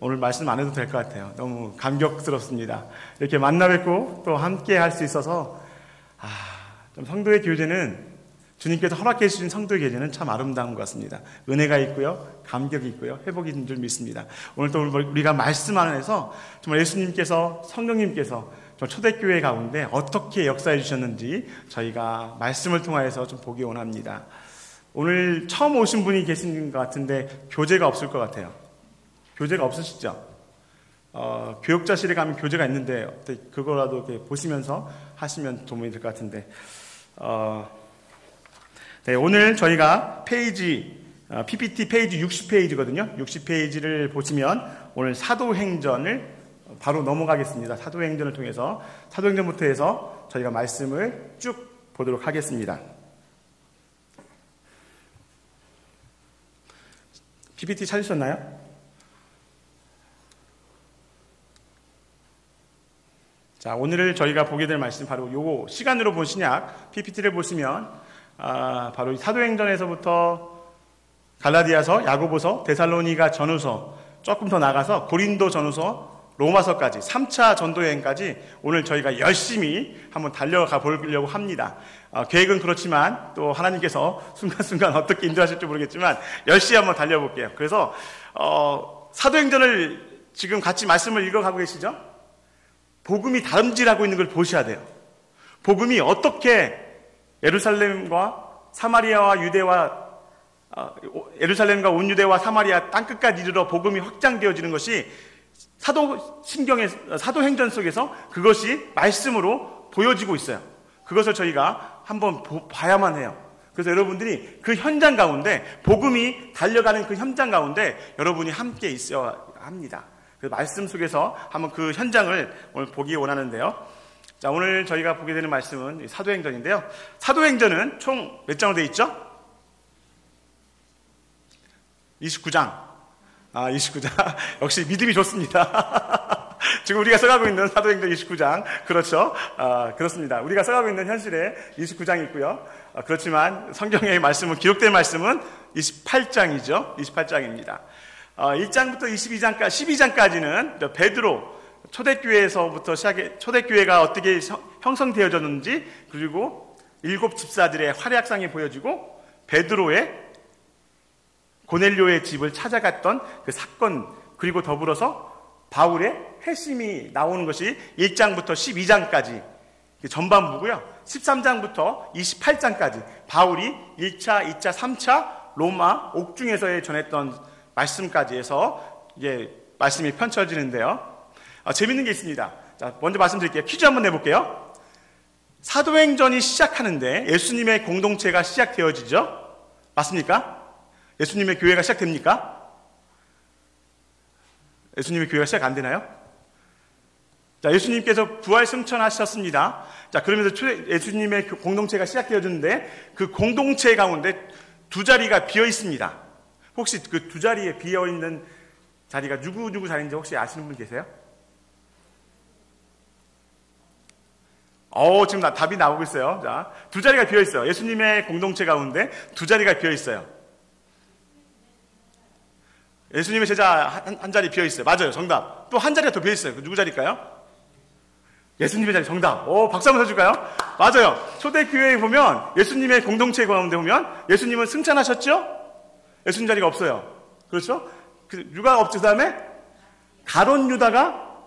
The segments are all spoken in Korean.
오늘 말씀 안 해도 될 것 같아요. 너무 감격스럽습니다. 이렇게 만나 뵙고 또 함께 할 수 있어서 좀 성도의 교제는 주님께서 허락해 주신 성도의 교제는 참 아름다운 것 같습니다. 은혜가 있고요, 감격이 있고요, 회복이 있는 줄 믿습니다. 오늘 또 우리가 말씀 안에서 정말 예수님께서, 성령님께서 초대교회 가운데 어떻게 역사해 주셨는지 저희가 말씀을 통하여서 좀 보기 원합니다. 오늘 처음 오신 분이 계신 것 같은데 교재가 없을 것 같아요. 교재가 없으시죠? 교육자실에 가면 교재가 있는데 그거라도 이렇게 보시면서 하시면 도움이 될 것 같은데 네, 오늘 저희가 PPT 페이지 60페이지거든요. 60페이지를 보시면 오늘 사도행전을 바로 넘어가겠습니다. 사도행전을 통해서 사도행전부터 해서 저희가 말씀을 쭉 보도록 하겠습니다. PPT 찾으셨나요? 자, 오늘 저희가 보게 될 말씀 바로 요거 시간으로 본 신약 PPT를 보시면 바로 사도행전에서부터 갈라디아서, 야고보서, 데살로니가 전후서, 조금 더 나가서 고린도 전후서, 로마서까지 3차 전도여행까지 오늘 저희가 열심히 한번 달려가 보려고 합니다. 계획은 그렇지만 또 하나님께서 순간순간 어떻게 인도하실지 모르겠지만 열심히 한번 달려볼게요. 그래서 사도행전을 지금 같이 말씀을 읽어가고 계시죠? 복음이 다름질하고 있는 걸 보셔야 돼요. 복음이 어떻게 예루살렘과 사마리아와 유대와 예루살렘과 온 유대와 사마리아 땅끝까지 이르러 복음이 확장되어지는 것이 사도행전 속에서 그것이 말씀으로 보여지고 있어요. 그것을 저희가 한번 봐야만 해요. 그래서 여러분들이 그 현장 가운데, 복음이 달려가는 그 현장 가운데 여러분이 함께 있어야 합니다. 그 말씀 속에서 한번 그 현장을 오늘 보기 원하는데요. 자, 오늘 저희가 보게 되는 말씀은 사도행전인데요. 사도행전은 총 몇 장으로 되어 있죠? 29장. 29장. 역시 믿음이 좋습니다. 지금 우리가 써가고 있는 사도행전 29장. 그렇죠. 그렇습니다. 우리가 써가고 있는 현실에 29장이 있고요. 그렇지만 성경의 말씀은, 기록된 말씀은 28장이죠. 28장입니다. 1장부터 12장까지는 베드로, 초대교회에서부터 초대교회가 어떻게 형성되어졌는지, 그리고 7 집사들의 활약상이 보여지고, 베드로의 고넬료의 집을 찾아갔던 그 사건, 그리고 더불어서 바울의 회심이 나오는 것이 1장부터 12장까지 전반부고요. 13장부터 28장까지 바울이 1차, 2차, 3차 로마 옥중에서의 전했던 말씀까지 해서 이게 말씀이 펼쳐지는데요. 재밌는 게 있습니다. 자, 먼저 말씀드릴게요. 퀴즈 한번 내볼게요. 사도행전이 시작하는데 예수님의 공동체가 시작되어지죠? 맞습니까? 예수님의 교회가 시작됩니까? 예수님의 교회가 시작 안 되나요? 자, 예수님께서 부활 승천하셨습니다. 자, 그러면서 예수님의 공동체가 시작되어졌는데 그 공동체 가운데 두 자리가 비어 있습니다. 혹시 그 두 자리에 비어 있는 자리가 누구 자리인지 혹시 아시는 분 계세요? 지금 답이 나오고 있어요. 자, 두 자리가 비어 있어요. 예수님의 공동체 가운데 두 자리가 비어 있어요. 예수님의 제자 한 자리 비어 있어요. 맞아요. 정답. 또 한 자리가 더 비어 있어요. 누구 자리일까요? 예수님의 자리. 정답. 박수 한번 쳐줄까요? 맞아요. 초대교회에 보면 예수님의 공동체 가운데 보면 예수님은 승천하셨죠? 예수님 자리가 없어요. 그렇죠? 누가 없죠? 그 다음에 가룟 유다가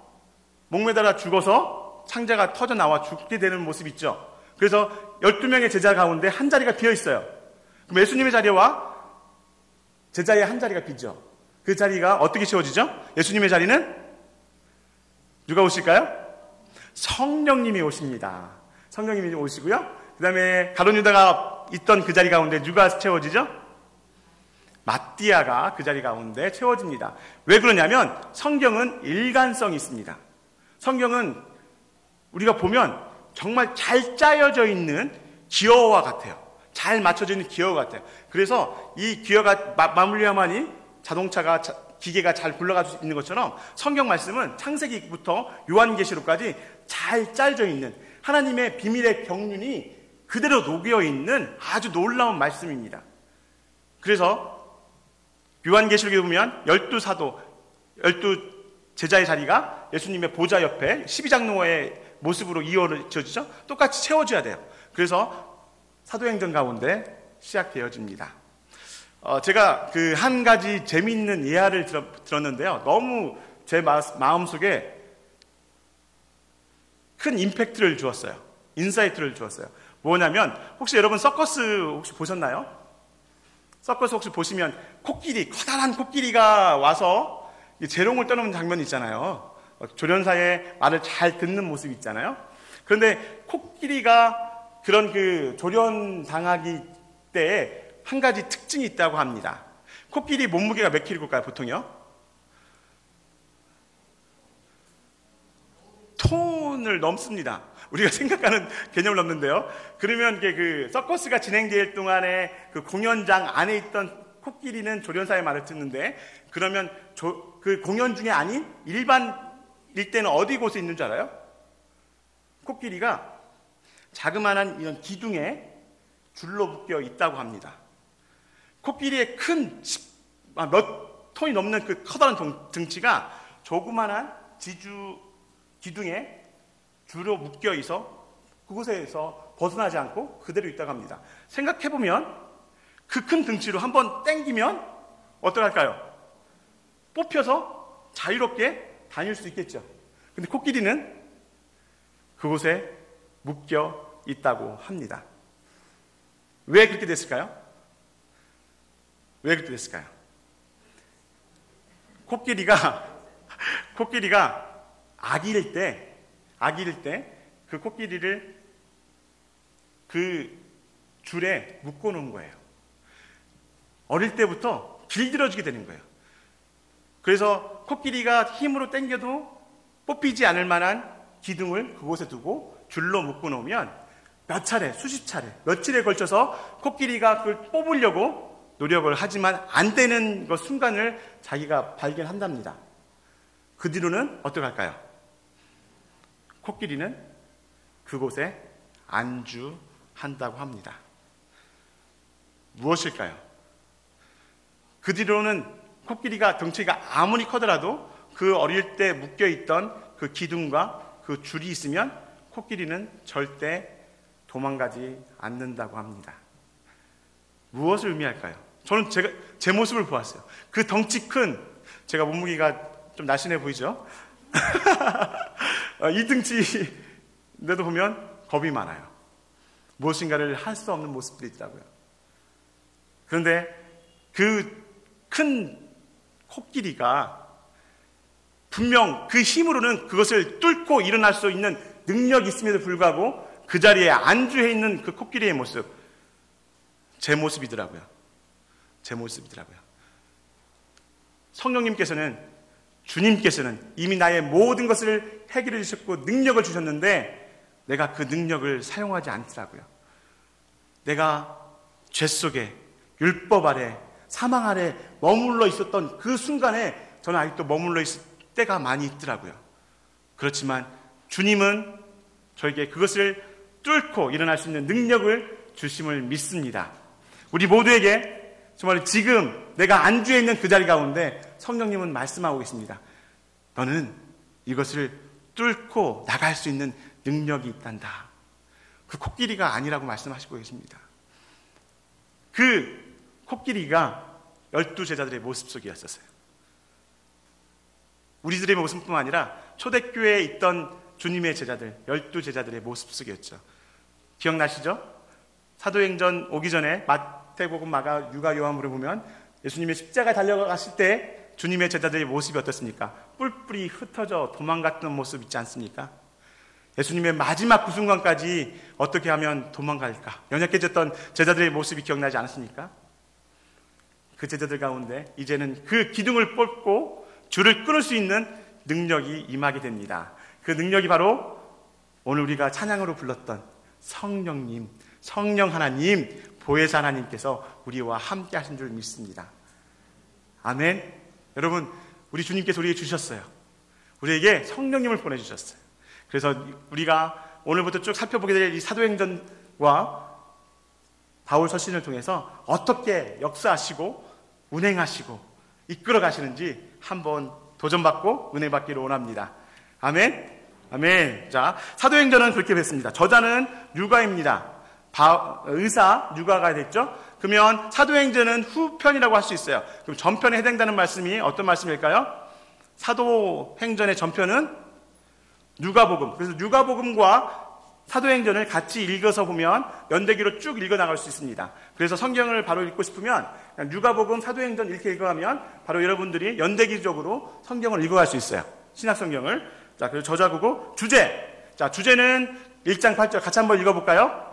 목매달아 죽어서 창자가 터져 나와 죽게 되는 모습 있죠? 그래서 12명의 제자 가운데 한 자리가 비어 있어요. 그럼 예수님의 자리와 제자의 한 자리가 비죠. 그 자리가 어떻게 채워지죠? 예수님의 자리는 누가 오실까요? 성령님이 오십니다. 성령님이 오시고요. 그 다음에 가룟 유다가 있던 그 자리 가운데 누가 채워지죠? 마띠아가 그 자리 가운데 채워집니다. 왜 그러냐면 성경은 일관성이 있습니다. 성경은 우리가 보면 정말 잘 짜여져 있는 기어와 같아요. 잘 맞춰져 있는 기어 같아요. 그래서 이 기어가 맞물려야만이 자동차가, 기계가 잘 굴러갈 수 있는 것처럼 성경 말씀은 창세기부터 요한계시록까지 잘 짜여져 있는 하나님의 비밀의 경륜이 그대로 녹여 있는 아주 놀라운 말씀입니다. 그래서 요한계시록에 보면 12사도, 12 제자의 자리가 예수님의 보좌 옆에 12장로의 모습으로 이어져지죠. 똑같이 채워져야 돼요. 그래서 사도행전 가운데 시작되어집니다. 제가 그 한 가지 재미있는 예화를 들었는데요. 너무 제 마음속에 큰 임팩트를 주었어요. 인사이트를 주었어요. 뭐냐면 혹시 여러분 서커스 혹시 보셨나요? 서커스 혹시 보시면 커다란 코끼리가 와서 재롱을 떠놓는 장면이 있잖아요. 조련사의 말을 잘 듣는 모습이 있잖아요. 그런데 코끼리가 그런 그 조련 당하기 때에 한 가지 특징이 있다고 합니다. 코끼리 몸무게가 몇 킬로일까요, 보통요? 톤을 넘습니다. 우리가 생각하는 개념을 넘는데요. 그러면 그 서커스가 진행될 동안에 그 공연장 안에 있던 코끼리는 조련사의 말을 듣는데, 그러면 그 공연 중에 아닌 일반일 때는 어디 곳에 있는 줄 알아요? 코끼리가 자그마한 이런 기둥에 줄로 묶여 있다고 합니다. 코끼리의 몇 톤이 넘는 그 커다란 등치가 조그만한 기둥에 줄로 묶여 있어 그곳에서 벗어나지 않고 그대로 있다고 합니다. 생각해보면 그 큰 등치로 한번 땡기면 어떡할까요? 뽑혀서 자유롭게 다닐 수 있겠죠. 근데 코끼리는 그곳에 묶여 있다고 합니다. 왜 그렇게 됐을까요? 왜 그렇게 됐을까요? 코끼리가 아기일 때 그 코끼리를 그 줄에 묶어 놓은 거예요. 어릴 때부터 길들여지게 되는 거예요. 그래서 코끼리가 힘으로 당겨도 뽑히지 않을 만한 기둥을 그곳에 두고 줄로 묶어 놓으면 몇 차례, 수십 차례, 며칠에 걸쳐서 코끼리가 그걸 뽑으려고 노력을 하지만 안 되는 그 순간을 자기가 발견한답니다. 그 뒤로는 어떡할까요? 코끼리는 그곳에 안주한다고 합니다. 무엇일까요? 그 뒤로는 코끼리가 덩치가 아무리 커더라도 그 어릴 때 묶여있던 그 기둥과 그 줄이 있으면 코끼리는 절대 도망가지 않는다고 합니다. 무엇을 의미할까요? 저는 제 모습을 보았어요. 그 덩치 큰, 제가 몸무게가 좀 날씬해 보이죠? 이 등치인데도 보면 겁이 많아요. 무엇인가를 할 수 없는 모습들이 있더라고요. 그런데 그 큰 코끼리가 분명 그 힘으로는 그것을 뚫고 일어날 수 있는 능력이 있음에도 불구하고 그 자리에 안주해 있는 그 코끼리의 모습, 제 모습이더라고요. 성령님께서는, 주님께서는 이미 나의 모든 것을 해결해 주셨고 능력을 주셨는데 내가 그 능력을 사용하지 않더라고요. 내가 죄 속에, 율법 아래, 사망 아래 머물러 있었던 그 순간에 저는 아직도 머물러 있을 때가 많이 있더라고요. 그렇지만 주님은 저에게 그것을 뚫고 일어날 수 있는 능력을 주심을 믿습니다. 우리 모두에게 정말 지금 내가 안주해 있는 그 자리 가운데 성령님은 말씀하고 계십니다. 너는 이것을 뚫고 나갈 수 있는 능력이 있단다. 그 코끼리가 아니라고 말씀하시고 계십니다. 그 코끼리가 12 제자들의 모습 속이었었어요. 우리들의 모습뿐만 아니라 초대교회에 있던 주님의 제자들, 12 제자들의 모습 속이었죠. 기억나시죠? 사도행전 오기 전에 마태복음, 마가, 유가, 요한복음을 보면 예수님의 십자가에 달려가실 때 주님의 제자들의 모습이 어떻습니까? 뿔뿔이 흩어져 도망갔던 모습 있지 않습니까? 예수님의 마지막 그 순간까지 어떻게 하면 도망갈까? 연약해졌던 제자들의 모습이 기억나지 않으십니까? 그 제자들 가운데 이제는 그 기둥을 뽑고 줄을 끊을 수 있는 능력이 임하게 됩니다. 그 능력이 바로 오늘 우리가 찬양으로 불렀던 성령님, 성령 하나님, 보혜사 하나님께서 우리와 함께 하신 줄 믿습니다. 아멘. 여러분, 우리 주님께서 우리에게 주셨어요. 우리에게 성령님을 보내주셨어요. 그래서 우리가 오늘부터 쭉 살펴보게 될 이 사도행전과 바울 서신을 통해서 어떻게 역사하시고 운행하시고 이끌어 가시는지 한번 도전받고 은혜 받기를 원합니다. 아멘. 아멘. 자, 사도행전은 그렇게 뵀습니다. 저자는 류가입니다. 의사 류가가 됐죠. 그러면 사도행전은 후편이라고 할 수 있어요. 그럼 전편에 해당되는 말씀이 어떤 말씀일까요? 사도행전의 전편은 누가복음. 그래서 누가복음과 사도행전을 같이 읽어서 보면 연대기로 쭉 읽어나갈 수 있습니다. 그래서 성경을 바로 읽고 싶으면 누가복음, 사도행전 이렇게 읽어가면 바로 여러분들이 연대기적으로 성경을 읽어갈 수 있어요. 신약성경을. 자, 그리고 저자고고 주제. 자, 주제는 1장 8절 같이 한번 읽어볼까요?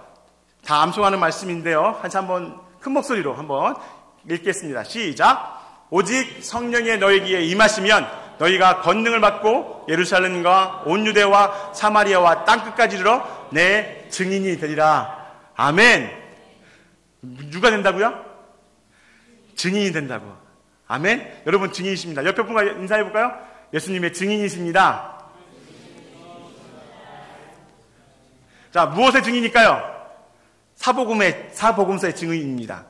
다 암송하는 말씀인데요. 같이 한번 큰 목소리로 한번 읽겠습니다. 시작. 오직 성령의 너희에게 임하시면 너희가 권능을 받고 예루살렘과 온 유대와 사마리아와 땅끝까지 이르러 내 증인이 되리라. 아멘. 누가 된다고요? 증인이 된다고. 아멘. 여러분 증인이십니다. 옆에 분과 인사해 볼까요? 예수님의 증인이십니다. 자, 무엇의 증인일까요? 사복음서의 증인입니다.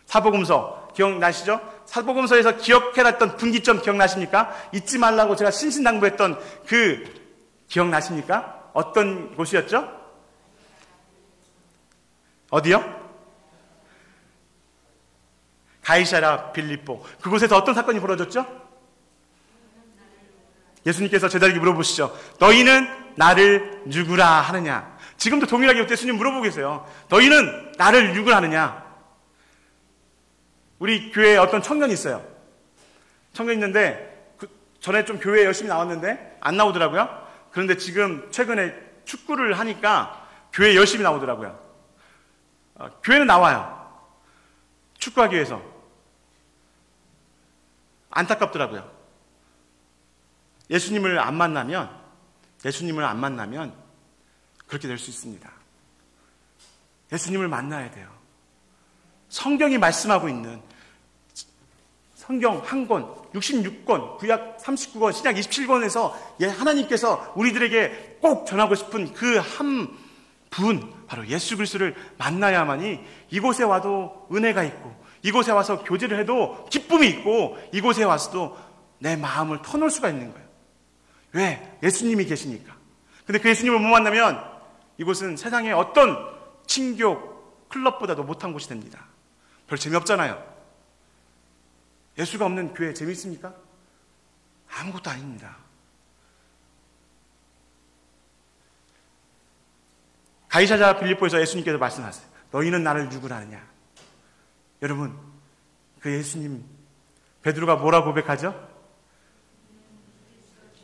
사복음서 기억나시죠? 사복음서에서 기억해놨던 분기점 기억나십니까? 잊지 말라고 제가 신신당부했던 그 기억나십니까? 어떤 곳이었죠? 어디요? 가이사랴 빌립보. 그곳에서 어떤 사건이 벌어졌죠? 예수님께서 제자에게 물어보시죠. 너희는 나를 누구라 하느냐? 지금도 동일하게 예수님 물어보고 계세요. 너희는 나를 누구라 하느냐? 우리 교회에 어떤 청년이 있어요. 청년이 있는데 전에 좀 교회에 열심히 나왔는데 안 나오더라고요. 그런데 지금 최근에 축구를 하니까 교회에 열심히 나오더라고요. 교회는 나와요. 축구하기 위해서. 안타깝더라고요. 예수님을 안 만나면 그렇게 될 수 있습니다. 예수님을 만나야 돼요. 성경이 말씀하고 있는 성경 한 권, 66권, 구약 39권, 신약 27권에서 하나님께서 우리들에게 꼭 전하고 싶은 그 한 분, 바로 예수 그리스도를 만나야만이 이곳에 와도 은혜가 있고, 이곳에 와서 교제를 해도 기쁨이 있고, 이곳에 와서도 내 마음을 터놓을 수가 있는 거예요. 왜? 예수님이 계시니까. 근데 그 예수님을 못 만나면 이곳은 세상의 어떤 친교 클럽보다도 못한 곳이 됩니다. 별 재미없잖아요. 예수가 없는 교회 재미있습니까? 아무것도 아닙니다. 가이사랴 빌립보에서 예수님께서 말씀하세요. 너희는 나를 누구라 하느냐? 여러분, 그 예수님 베드로가 뭐라고 고백하죠?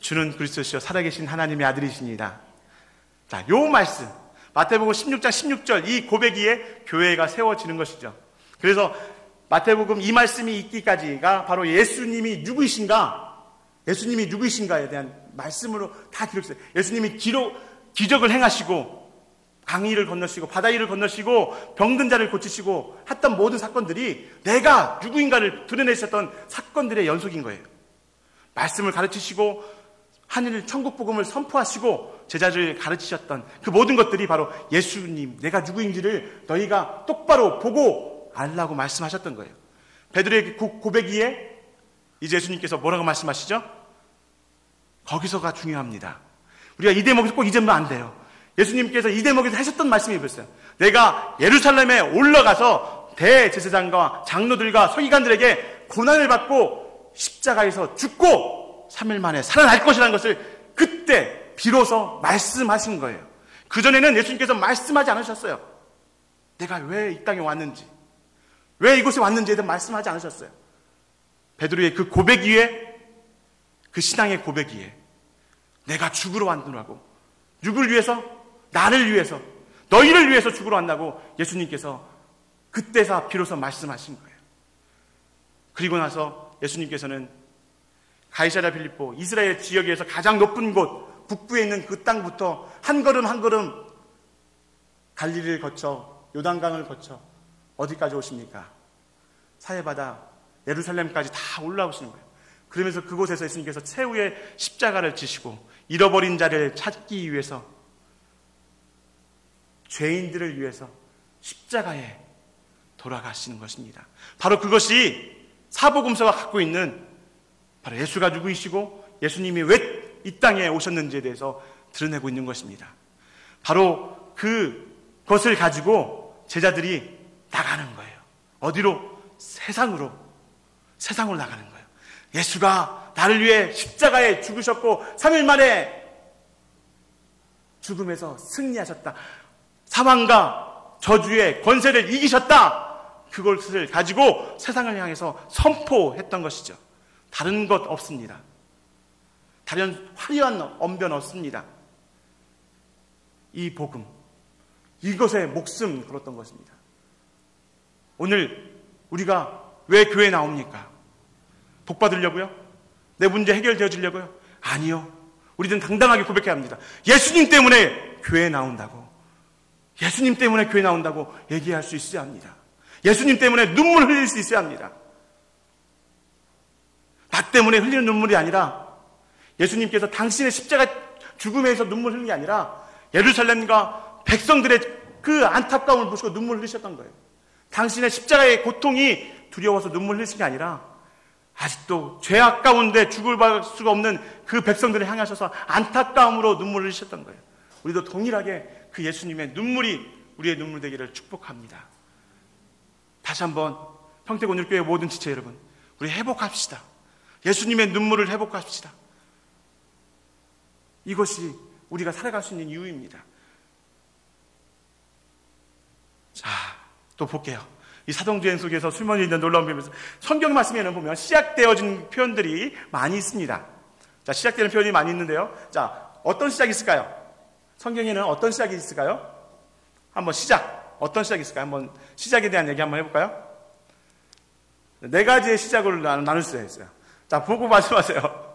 주는 그리스도시요 살아계신 하나님의 아들이십니다. 자, 요 말씀 마태복음 16장 16절 이 고백 위에 교회가 세워지는 것이죠. 그래서 마태복음 이 말씀이 있기까지가 바로 예수님이 누구이신가에 대한 말씀으로 다 기록했어요. 예수님이 기적을 행하시고 강의를 건너시고 바다 위를 건너시고 병든 자를 고치시고 했던 모든 사건들이 내가 누구인가를 드러내셨던 사건들의 연속인 거예요. 말씀을 가르치시고 하늘 천국 복음을 선포하시고 제자들을 가르치셨던 그 모든 것들이 바로 예수님, 내가 누구인지를 너희가 똑바로 보고 알라고 말씀하셨던 거예요. 베드로의 고백 위에 이제 예수님께서 뭐라고 말씀하시죠? 거기서가 중요합니다. 우리가 이 대목에서 꼭 잊으면 안 돼요. 예수님께서 이 대목에서 하셨던 말씀이 있어요. 내가 예루살렘에 올라가서 대제사장과 장로들과 서기관들에게 고난을 받고 십자가에서 죽고 3일 만에 살아날 것이라는 것을 그때 비로소 말씀하신 거예요. 그전에는 예수님께서 말씀하지 않으셨어요. 내가 왜 이 땅에 왔는지, 왜 이곳에 왔는지에 대해 말씀하지 않으셨어요. 베드로의 그 고백 위에, 그 신앙의 고백 위에 내가 죽으러 왔노라고, 누굴 위해서? 나를 위해서, 너희를 위해서 죽으러 왔다고 예수님께서 그때서 비로소 말씀하신 거예요. 그리고 나서 예수님께서는 가이사랴 빌립보, 이스라엘 지역에서 가장 높은 곳, 북부에 있는 그 땅부터 한 걸음 한 걸음 갈릴리를 거쳐 요단강을 거쳐 어디까지 오십니까? 사해바다 예루살렘까지 다 올라오시는 거예요. 그러면서 그곳에서 예수님께서 최후의 십자가를 지시고 잃어버린 자를 찾기 위해서, 죄인들을 위해서 십자가에 돌아가시는 것입니다. 바로 그것이 사복음서가 갖고 있는 바로 예수가 누구이시고 예수님이 왜 이 땅에 오셨는지에 대해서 드러내고 있는 것입니다. 바로 그것을 가지고 제자들이 나가는 거예요. 어디로? 세상으로 나가는 거예요. 예수가 나를 위해 십자가에 죽으셨고 3일 만에 죽음에서 승리하셨다. 사망과 저주의 권세를 이기셨다. 그것을 가지고 세상을 향해서 선포했던 것이죠. 다른 것 없습니다. 다른 화려한 언변 없습니다. 이 복음, 이것에 목숨 걸었던 것입니다. 오늘 우리가 왜 교회에 나옵니까? 복 받으려고요? 내 문제 해결되어지려고요? 아니요. 우리는 당당하게 고백해야 합니다. 예수님 때문에 교회에 나온다고, 예수님 때문에 교회에 나온다고 얘기할 수 있어야 합니다. 예수님 때문에 눈물 흘릴 수 있어야 합니다. 나 때문에 흘리는 눈물이 아니라 예수님께서 당신의 십자가 죽음에서 눈물 흘린 게 아니라 예루살렘과 백성들의 그 안타까움을 보시고 눈물 흘리셨던 거예요. 당신의 십자가의 고통이 두려워서 눈물 흘리신 게 아니라 아직도 죄악 가운데 죽을 수가 없는 그 백성들을 향하셔서 안타까움으로 눈물 흘리셨던 거예요. 우리도 동일하게 그 예수님의 눈물이 우리의 눈물 되기를 축복합니다. 다시 한번 평택온율교회 모든 지체 여러분, 우리 회복합시다. 예수님의 눈물을 회복합시다. 이것이 우리가 살아갈 수 있는 이유입니다. 자, 또 볼게요. 이 사도행전 속에서 숨어져 있는 놀라운 표현에서 성경 말씀에는 보면 시작되어진 표현들이 많이 있습니다. 자, 시작되는 표현이 많이 있는데요. 자, 어떤 시작이 있을까요? 성경에는 어떤 시작이 있을까요? 한번 시작. 어떤 시작이 있을까요? 한번 시작에 대한 얘기 한번 해볼까요? 네 가지의 시작을 나눌 수가 있어요. 자, 보고 말씀하세요.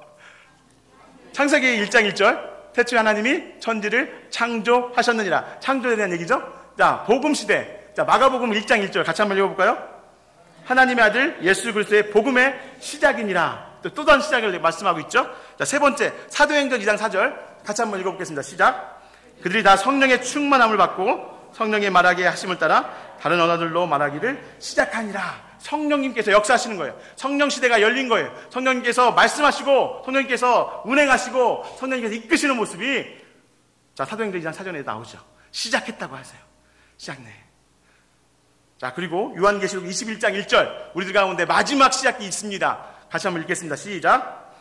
창세기 1장 1절. 태초에 하나님이 천지를 창조하셨느니라. 창조에 대한 얘기죠. 자, 복음시대. 자, 마가복음 1장 1절 같이 한번 읽어볼까요? 하나님의 아들 예수 그리스도의 복음의 시작이니라. 또 다른 시작을 말씀하고 있죠. 자, 세 번째 사도행전 2장 4절 같이 한번 읽어보겠습니다. 시작. 그들이 다 성령의 충만함을 받고 성령의 말하게 하심을 따라 다른 언어들로 말하기를 시작하니라. 성령님께서 역사하시는 거예요. 성령 시대가 열린 거예요. 성령님께서 말씀하시고 성령님께서 운행하시고 성령님께서 이끄시는 모습이 자, 사도행전 2장 4절에 나오죠. 시작했다고 하세요. 시작네. 자, 그리고 요한계시록 21장 1절 우리들 가운데 마지막 시작이 있습니다. 같이 한번 읽겠습니다. 시작.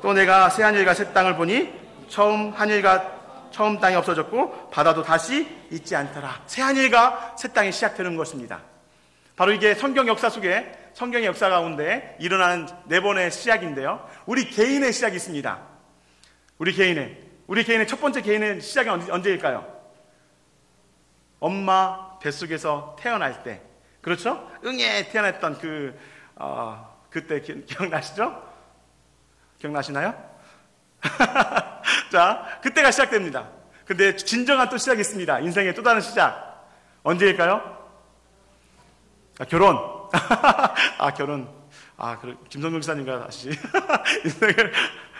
또 내가 새 하늘과 새 땅을 보니 처음 하늘과 처음 땅이 없어졌고 바다도 다시 있지 않더라. 새 하늘과 새 땅이 시작되는 것입니다. 바로 이게 성경 역사 속에 성경의 역사 가운데 일어나는 네 번의 시작인데요. 우리 개인의 시작이 있습니다. 우리 개인의 첫 번째 개인의 시작이 언제일까요? 엄마 뱃속에서 태어날 때. 그렇죠? 응애 태어났던 그때 기억나시죠? 기억나시나요? 자, 그때가 시작됩니다. 근데 진정한 또 시작이 있습니다. 인생의 또 다른 시작. 언제일까요? 결혼. 결혼. 김성동 기사님과 다시. 인생을.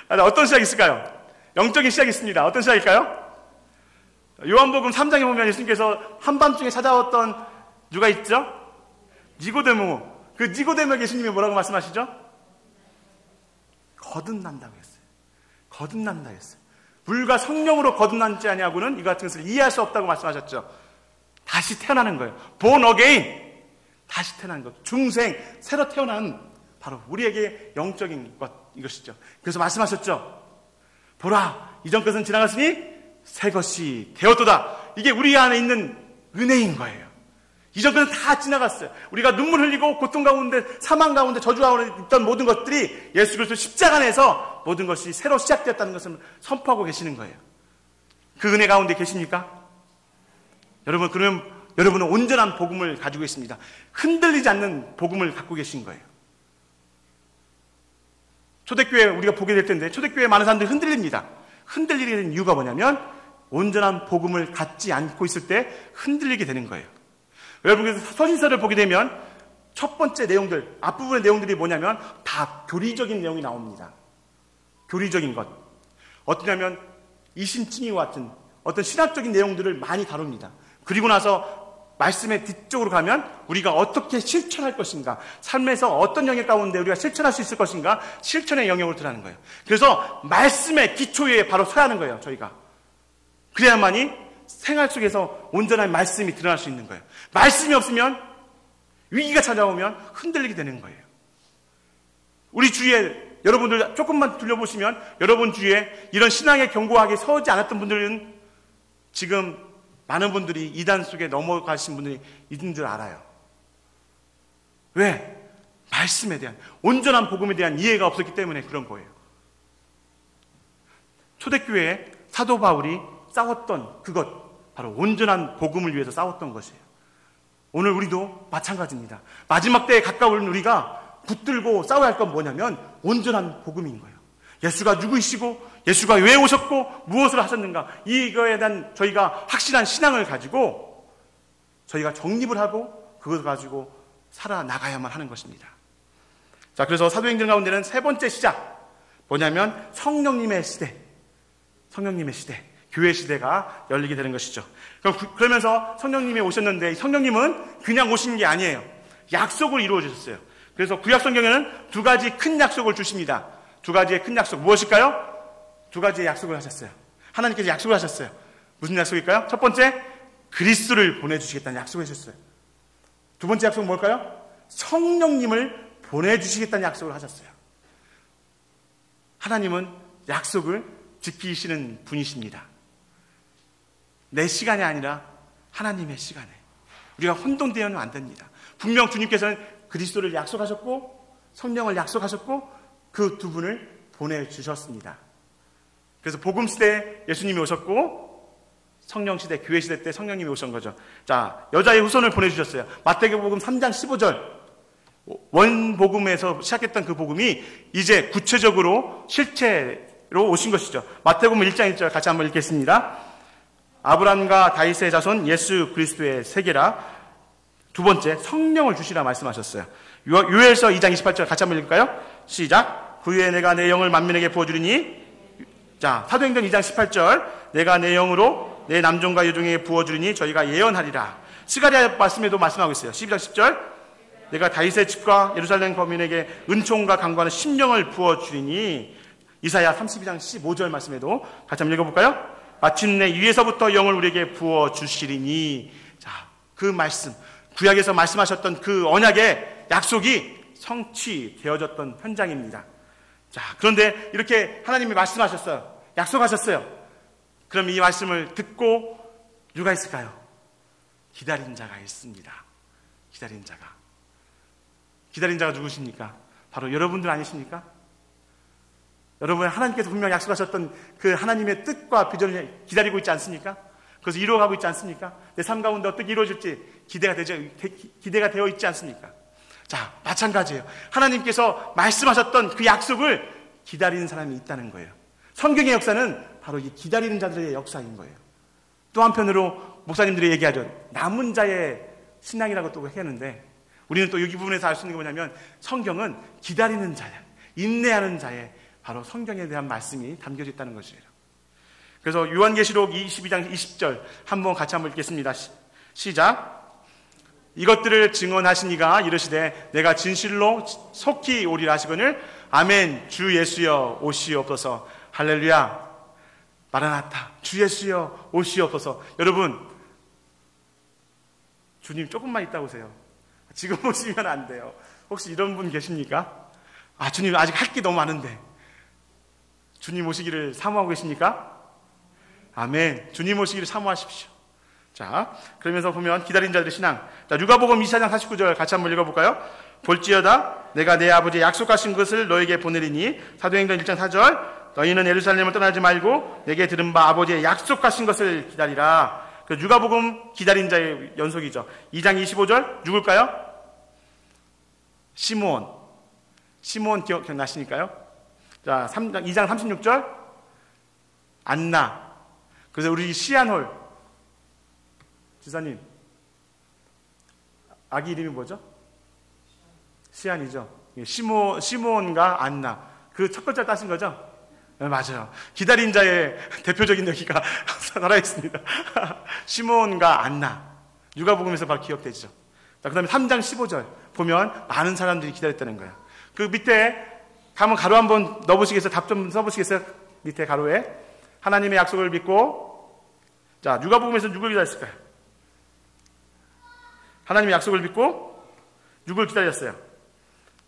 어떤 시작이 있을까요? 영적인 시작이 있습니다. 어떤 시작일까요? 요한복음 3장에 보면 예수님께서 한밤중에 찾아왔던 누가 있죠? 니고데모. 그 니고데모에게 예수님이 뭐라고 말씀하시죠? 거듭난다고 했어요. 거듭난다 했어요. 물과 성령으로 거듭난지 아니하고는 이 같은 것을 이해할 수 없다고 말씀하셨죠. 다시 태어나는 거예요. born again. 다시 태어나는 것. 중생, 새로 태어난 바로 우리에게 영적인 이것이죠. 그래서 말씀하셨죠. 보라, 이전 것은 지나갔으니 새 것이 되었도다. 이게 우리 안에 있는 은혜인 거예요. 이전 것은 다 지나갔어요. 우리가 눈물 흘리고 고통 가운데 사망 가운데 저주 가운데 있던 모든 것들이 예수 그리스도 십자가 안에서 모든 것이 새로 시작되었다는 것을 선포하고 계시는 거예요. 그 은혜 가운데 계십니까? 여러분, 그러면 여러분은 온전한 복음을 가지고 있습니다. 흔들리지 않는 복음을 갖고 계신 거예요. 초대교회 우리가 보게 될 텐데 초대교회 많은 사람들이 흔들립니다. 흔들리게 된 이유가 뭐냐면 온전한 복음을 갖지 않고 있을 때 흔들리게 되는 거예요. 여러분, 서신서를 보게 되면 첫 번째 내용들, 앞부분의 내용들이 뭐냐면 다 교리적인 내용이 나옵니다. 교리적인 것. 어떠냐면 이심칭의와 같은 어떤 신학적인 내용들을 많이 다룹니다. 그리고 나서 말씀의 뒤쪽으로 가면 우리가 어떻게 실천할 것인가, 삶에서 어떤 영역 가운데 우리가 실천할 수 있을 것인가, 실천의 영역으로 들어가는 거예요. 그래서 말씀의 기초 위에 바로 서야 하는 거예요, 저희가. 그래야만이 생활 속에서 온전한 말씀이 드러날 수 있는 거예요. 말씀이 없으면, 위기가 찾아오면 흔들리게 되는 거예요. 우리 주위에 여러분들 조금만 둘러보시면 여러분 주위에 이런 신앙의 견고하게 서지 않았던 분들은 지금 많은 분들이 이단 속에 넘어가신 분들이 있는 줄 알아요. 왜? 말씀에 대한, 온전한 복음에 대한 이해가 없었기 때문에 그런 거예요. 초대교회에 사도 바울이 싸웠던 그것, 바로 온전한 복음을 위해서 싸웠던 것이에요. 오늘 우리도 마찬가지입니다. 마지막 때에 가까운 우리가 붙들고 싸워야 할 건 뭐냐면 온전한 복음인 거예요. 예수가 누구이시고 예수가 왜 오셨고 무엇을 하셨는가, 이거에 대한 저희가 확실한 신앙을 가지고 저희가 정립을 하고 그것을 가지고 살아나가야만 하는 것입니다. 자, 그래서 사도행전 가운데는 세 번째 시작, 뭐냐면 성령님의 시대, 성령님의 시대, 교회 시대가 열리게 되는 것이죠. 그러면서 성령님이 오셨는데, 성령님은 그냥 오신 게 아니에요. 약속을 이루어 주셨어요. 그래서 구약 성경에는 두 가지 큰 약속을 주십니다. 두 가지의 큰 약속, 무엇일까요? 두 가지의 약속을 하셨어요. 하나님께서 약속을 하셨어요. 무슨 약속일까요? 첫 번째, 그리스도를 보내주시겠다는 약속을 하셨어요. 두 번째 약속은 뭘까요? 성령님을 보내주시겠다는 약속을 하셨어요. 하나님은 약속을 지키시는 분이십니다. 내 시간이 아니라 하나님의 시간에 우리가 혼돈되어는 안 됩니다. 분명 주님께서는 그리스도를 약속하셨고 성령을 약속하셨고 그 두 분을 보내주셨습니다. 그래서 복음 시대에 예수님이 오셨고 성령 시대, 교회 시대 때 성령님이 오신 거죠. 자, 여자의 후손을 보내주셨어요. 마태복음 3장 15절, 원복음에서 시작했던 그 복음이 이제 구체적으로 실체로 오신 것이죠. 마태복음 1장 1절 같이 한번 읽겠습니다. 아브라함과 다윗의 자손 예수 그리스도의 세계라. 두 번째, 성령을 주시라 말씀하셨어요. 요엘서 2장 28절 같이 한번 읽을까요? 시작. 그 후에 내가 내 영을 만민에게 부어주리니. 자, 사도행전 2장 18절, 내가 내 영으로 내 남종과 여종에게 부어주리니 저희가 예언하리라. 스가랴 말씀에도 말씀하고 있어요. 12장 10절, 내가 다윗의 집과 예루살렘 거민에게 은총과 강구하는 심령을 부어주리니. 이사야 32장 15절 말씀에도 같이 한번 읽어볼까요? 마침내 위에서부터 영을 우리에게 부어주시리니. 자, 그 말씀, 구약에서 말씀하셨던 그 언약의 약속이 성취되어졌던 현장입니다. 자, 그런데 이렇게 하나님이 말씀하셨어요. 약속하셨어요. 그럼 이 말씀을 듣고 누가 있을까요? 기다린 자가 있습니다. 기다린 자가. 기다린 자가 누구십니까? 바로 여러분들 아니십니까? 여러분, 하나님께서 분명히 약속하셨던 그 하나님의 뜻과 비전을 기다리고 있지 않습니까? 그래서 이루어가고 있지 않습니까? 내 삶 가운데 어떻게 이루어질지 기대가 되어 있지 않습니까? 자, 마찬가지예요. 하나님께서 말씀하셨던 그 약속을 기다리는 사람이 있다는 거예요. 성경의 역사는 바로 이 기다리는 자들의 역사인 거예요. 또 한편으로 목사님들이 얘기하죠. 남은 자의 신앙이라고 또 하는데, 우리는 또 여기 부분에서 알 수 있는 게 뭐냐면 성경은 기다리는 자야, 인내하는 자의 바로 성경에 대한 말씀이 담겨져 있다는 것이에요. 그래서 요한계시록 22장 20절 한번 같이 한번 읽겠습니다. 시작. 이것들을 증언하시니가 이르시되 내가 진실로 속히 오리라 하시거늘 아멘. 주 예수여 오시옵소서. 할렐루야. 마라나타. 주 예수여 오시옵소서. 여러분, 주님 조금만 있다 오세요. 지금 오시면 안 돼요. 혹시 이런 분 계십니까? 아, 주님 아직 할 게 너무 많은데. 주님 오시기를 사모하고 계십니까? 아멘. 주님 오시기를 사모하십시오. 자, 그러면서 보면 기다린 자들의 신앙. 자, 누가복음 24장 49절 같이 한번 읽어볼까요? 볼지어다 내가 내 아버지의 약속하신 것을 너에게 보내리니. 사도행전 1장 4절, 너희는 예루살렘을 떠나지 말고 내게 들은 바 아버지의 약속하신 것을 기다리라. 그 누가복음 기다린 자의 연속이죠. 2장 25절 누굴까요? 시므온 기억나시니까요? 자, 2장 36절 안나. 그래서 우리 시안홀 지사님 아기 이름이 뭐죠? 시안이죠. 시므온과 안나. 그 첫 글자 따신 거죠? 네, 맞아요. 기다린 자의 대표적인 여기가 살아있습니다. 시므온과 안나. 누가복음에서 바로 기억되죠. 자, 그 다음에 3장 15절 보면 많은 사람들이 기다렸다는 거예요. 그 밑에 가면 가로 한번 넣어보시겠어요? 답 좀 써보시겠어요? 밑에 가로에 하나님의 약속을 믿고, 자, 누가복음에서 누굴 기다렸을까요? 하나님의 약속을 믿고 누굴 기다렸어요?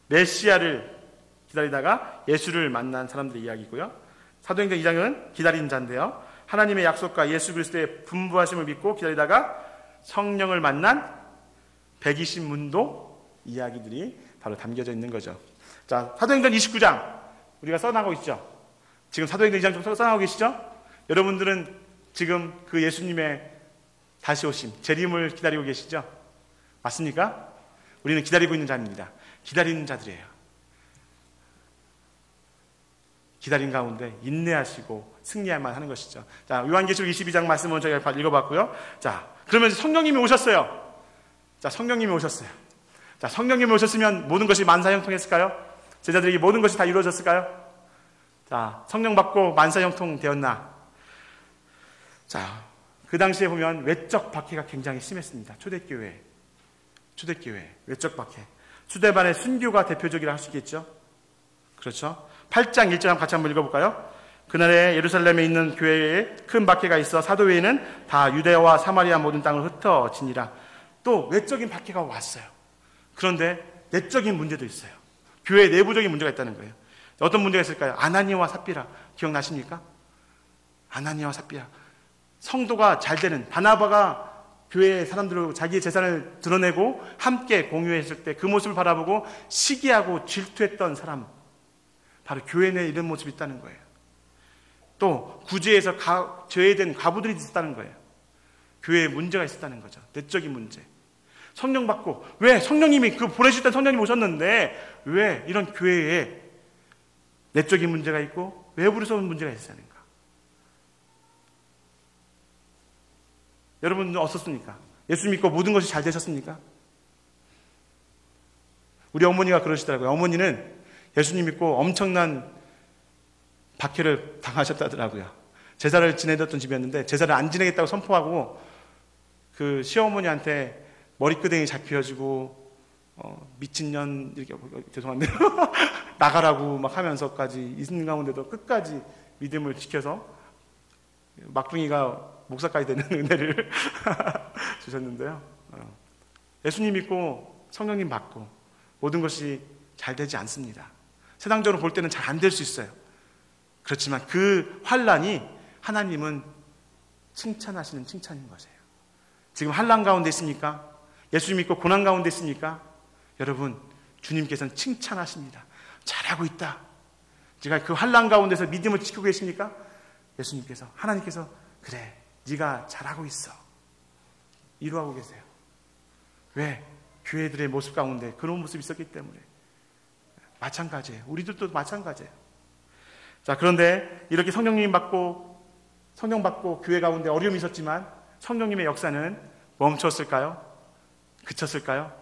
메시아를 기다리다가 예수를 만난 사람들의 이야기고요. 사도행전 2장은 기다린 자인데요. 하나님의 약속과 예수 그리스도의 분부하심을 믿고 기다리다가 성령을 만난 120문도 이야기들이 바로 담겨져 있는 거죠. 자, 사도행전 29장 우리가 써나가고 있죠. 지금 사도행전 2장 좀 써나가고 계시죠? 여러분들은 지금 그 예수님의 다시 오심, 재림을 기다리고 계시죠? 맞습니까? 우리는 기다리고 있는 자입니다. 기다리는 자들이에요. 기다린 가운데 인내하시고 승리할만 하는 것이죠. 자, 요한계시록 22장 말씀을 저희가 읽어봤고요. 자, 그러면 성령님이 오셨어요. 자, 성령님이 오셨어요. 자, 성령님이 오셨으면 모든 것이 만사형통했을까요? 제자들에게 모든 것이 다 이루어졌을까요? 자, 성령 받고 만사형통 되었나? 자, 그 당시에 보면 외적 박해가 굉장히 심했습니다. 초대교회, 외적 박해. 수데반의 순교가 대표적이라 할 수 있겠죠? 그렇죠? 8장 1절 같이 한번 읽어볼까요? 그날에 예루살렘에 있는 교회에 큰 박해가 있어 사도회의는 다 유대와 사마리아 모든 땅을 흩어지니라. 또 외적인 박해가 왔어요. 그런데 내적인 문제도 있어요. 교회 내부적인 문제가 있다는 거예요. 어떤 문제가 있을까요? 아나니아와 삽비라 기억나십니까? 아나니아와 삽비라. 성도가 잘 되는, 바나바가 교회의 사람들로 자기의 재산을 드러내고 함께 공유했을 때 그 모습을 바라보고 시기하고 질투했던 사람, 바로 교회 내에 이런 모습이 있다는 거예요. 또 구제에서 제외된 과부들이 있었다는 거예요. 교회에 문제가 있었다는 거죠. 내적인 문제. 성령 받고, 왜 성령님이 보내실 때 성령님 오셨는데 왜 이런 교회에 내적인 문제가 있고 외부로서 문제가 있었는가? 여러분은 어떻습니까? 예수 믿고 모든 것이 잘 되셨습니까? 우리 어머니가 그러시더라고요. 어머니는 예수님 믿고 엄청난 박해를 당하셨다더라고요. 제사를 지내던 집이었는데 제사를 안 지내겠다고 선포하고 그 시어머니한테 머리끄댕이 잡혀지고 미친년 이렇게 죄송한데요. 나가라고 막 하면서까지 있는 가운데도 끝까지 믿음을 지켜서 막둥이가 목사까지 되는 은혜를 주셨는데요. 예수님 믿고 성령님 받고 모든 것이 잘 되지 않습니다. 세상적으로 볼 때는 잘 안 될 수 있어요. 그렇지만 그 환난이 하나님은 칭찬하시는 칭찬인 것이에요. 지금 환난 가운데 있습니까? 예수 믿고 고난 가운데 있습니까? 여러분, 주님께서는 칭찬하십니다. 잘하고 있다. 제가 그 환난 가운데서 믿음을 지키고 계십니까? 예수님께서, 하나님께서 그래, 네가 잘하고 있어. 이루하고 계세요. 왜? 교회들의 모습 가운데 그런 모습이 있었기 때문에. 마찬가지예요. 우리들도 마찬가지예요. 자, 그런데 이렇게 성령 받고 교회 가운데 어려움이 있었지만 성령님의 역사는 멈췄을까요? 그쳤을까요?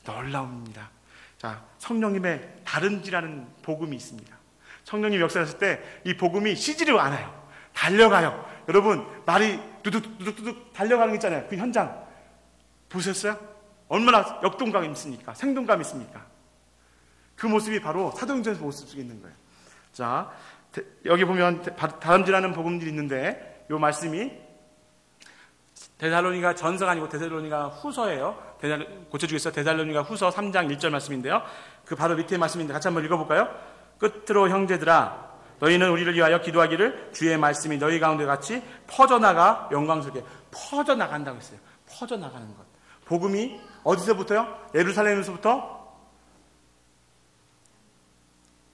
놀라웁니다. 자, 성령님의 다른지라는 복음이 있습니다. 성령님 역사했을 때 이 복음이 쉬지를 않아요. 달려가요. 여러분, 말이 두둑두둑 달려가는 게 있잖아요. 그 현장 보셨어요? 얼마나 역동감이 있습니까? 생동감이 있습니까? 그 모습이 바로 사도행전에서 모습 속에 있는 거예요. 자, 여기 보면 다름질하는 복음들이 있는데 이 말씀이 데살로니가 전서가 아니고 데살로니가 후서예요. 고쳐주겠어요? 데살로니가 후서 3장 1절 말씀인데요. 그 바로 밑에 말씀인데 같이 한번 읽어볼까요? 끝으로 형제들아, 너희는 우리를 위하여 기도하기를 주의 말씀이 너희 가운데 같이 퍼져나가 영광스럽게 퍼져나간다고 했어요. 퍼져나가는 것. 복음이 어디서부터요? 예루살렘에서부터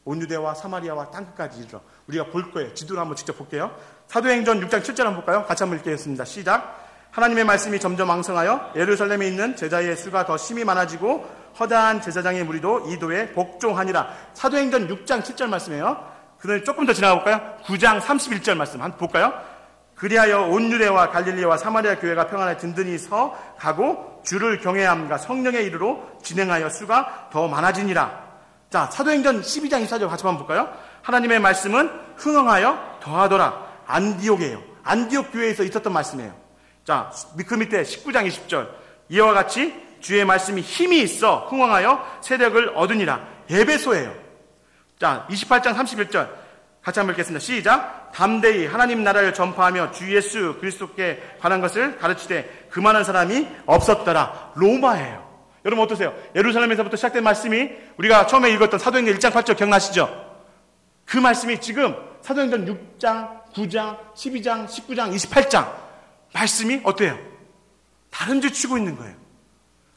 온 유대와 사마리아와 땅끝까지 이르러 우리가 볼 거예요. 지도를 한번 직접 볼게요. 사도행전 6장 7절 한번 볼까요? 같이 한번 읽겠습니다. 시작. 하나님의 말씀이 점점 왕성하여 예루살렘에 있는 제자의 수가 더 심히 많아지고 허다한 제사장의 무리도 이도에 복종하니라. 사도행전 6장 7절 말씀이에요. 그날 조금 더 지나가 볼까요? 9장 31절 말씀 한번 볼까요? 그리하여 온 유대와 갈릴리와 사마리아 교회가 평안에 든든히 서 가고 주를 경외함과 성령의 이르로 진행하여 수가 더 많아지니라. 자, 사도행전 12장 24절 같이 한번 볼까요? 하나님의 말씀은 흥흥하여 더하더라. 안디옥이에요. 안디옥 교회에서 있었던 말씀이에요. 자, 그 밑에 19장 20절. 이와 같이 주의 말씀이 힘이 있어 흥왕하여 세력을 얻으니라. 에베소예요. 자, 28장 31절. 같이 한번 읽겠습니다. 시작. 담대히 하나님 나라를 전파하며 주 예수 그리스도께 관한 것을 가르치되 그만한 사람이 없었더라. 로마예요. 여러분 어떠세요? 예루살렘에서부터 시작된 말씀이 우리가 처음에 읽었던 사도행전 1장 8절 기억나시죠? 그 말씀이 지금 사도행전 6장, 9장, 12장, 19장, 28장 말씀이 어때요? 다른 데 치고 있는 거예요.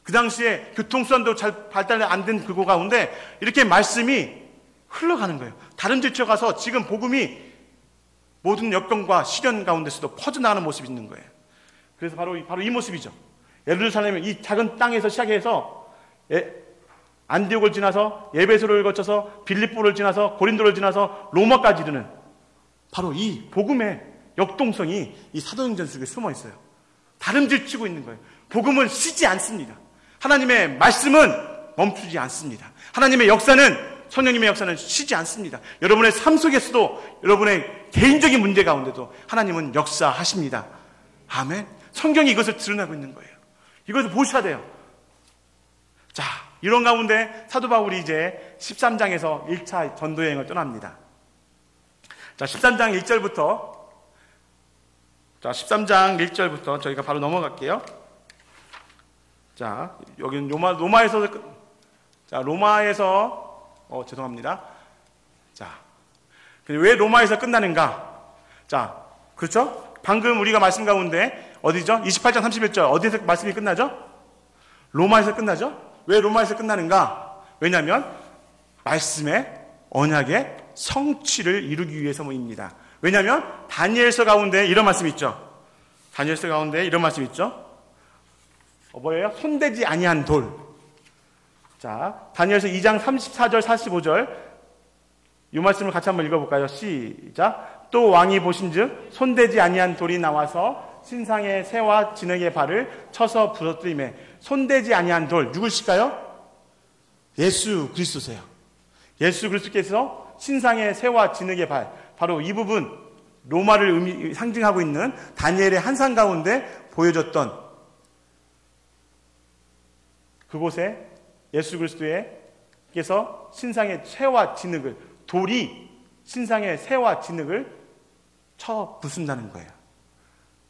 그 당시에 교통수단도 잘 발달이 안 된 그거 가운데 이렇게 말씀이 흘러가는 거예요. 다른 데 치어가서 지금 복음이 모든 역경과 시련 가운데서도 퍼져나가는 모습이 있는 거예요. 그래서 바로 이 모습이죠. 예루살렘은 이 작은 땅에서 시작해서 안디옥을 지나서 에베소를 거쳐서 빌립보를 지나서 고린도를 지나서 로마까지 이르는 바로 이 복음의 역동성이 이 사도행전 속에 숨어 있어요. 다름질치고 있는 거예요. 복음은 쉬지 않습니다. 하나님의 말씀은 멈추지 않습니다. 하나님의 역사는 성령님의 역사는 쉬지 않습니다. 여러분의 삶 속에서도 여러분의 개인적인 문제 가운데도 하나님은 역사하십니다. 아멘. 성경이 이것을 드러나고 있는 거예요. 이것을 보셔야 돼요. 자, 이런 가운데 사도 바울이 이제 13장에서 1차 전도여행을 떠납니다. 자, 13장 1절부터 자, 13장 1절부터 저희가 바로 넘어갈게요. 자, 여기는 로마에서 죄송합니다. 자, 왜 로마에서 끝나는가? 자, 그렇죠? 방금 우리가 말씀 가운데 어디죠? 28장 31절 어디에서 말씀이 끝나죠? 로마에서 끝나죠? 왜 로마에서 끝나는가? 왜냐하면 말씀의 언약의 성취를 이루기 위해서입니다. 왜냐하면 다니엘서 가운데 이런 말씀이 있죠. 다니엘서 가운데 이런 말씀이 있죠. 뭐예요? 손대지 아니한 돌. 자, 다니엘서 2장 34절 45절 이 말씀을 같이 한번 읽어볼까요? 시작. 또 왕이 보신즉 손대지 아니한 돌이 나와서 신상의 새와 진흙의 발을 쳐서 부서뜨리매. 손대지 아니한 돌 누구실까요? 예수 그리스도세요. 예수 그리스도께서 신상의 새와 진흙의 발, 바로 이 부분 로마를 상징하고 있는 다니엘의 환상 가운데 보여줬던 그곳에 예수 그리스도께서 신상의 새와 진흙을, 돌이 신상의 새와 진흙을 쳐 부순다는 거예요.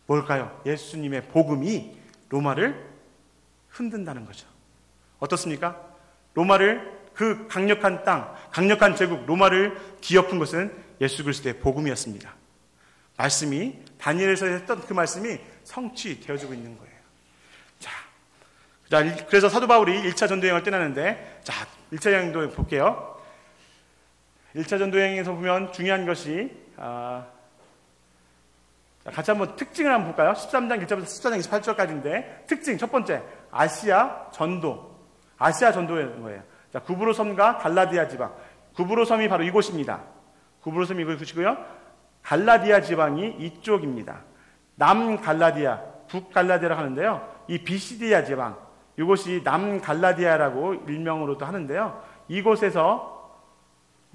뭘까요? 예수님의 복음이 로마를 흔든다는 거죠. 어떻습니까? 로마를, 그 강력한 땅, 강력한 제국 로마를 뒤엎은 것은 예수 그리스도의 복음이었습니다. 말씀이 다니엘에서 했던 그 말씀이 성취되어지고 있는 거예요. 자, 그래서 사도 바울이 1차 전도여행을 떠나는데, 자, 1차 여행도 볼게요. 1차 전도여행에서 보면 중요한 것이 같이 한번 특징을 한번 볼까요? 13장 1절부터 14장 28절까지인데 특징 첫 번째, 아시아 전도의 거예요. 자, 구브로 섬과 갈라디아 지방. 구브로 섬이 바로 이곳입니다. 구브로 섬이 이곳이고요. 갈라디아 지방이 이쪽입니다. 남갈라디아, 북갈라디아라고 하는데요. 이 비시디아 지방, 이곳이 남갈라디아라고 일명으로도 하는데요. 이곳에서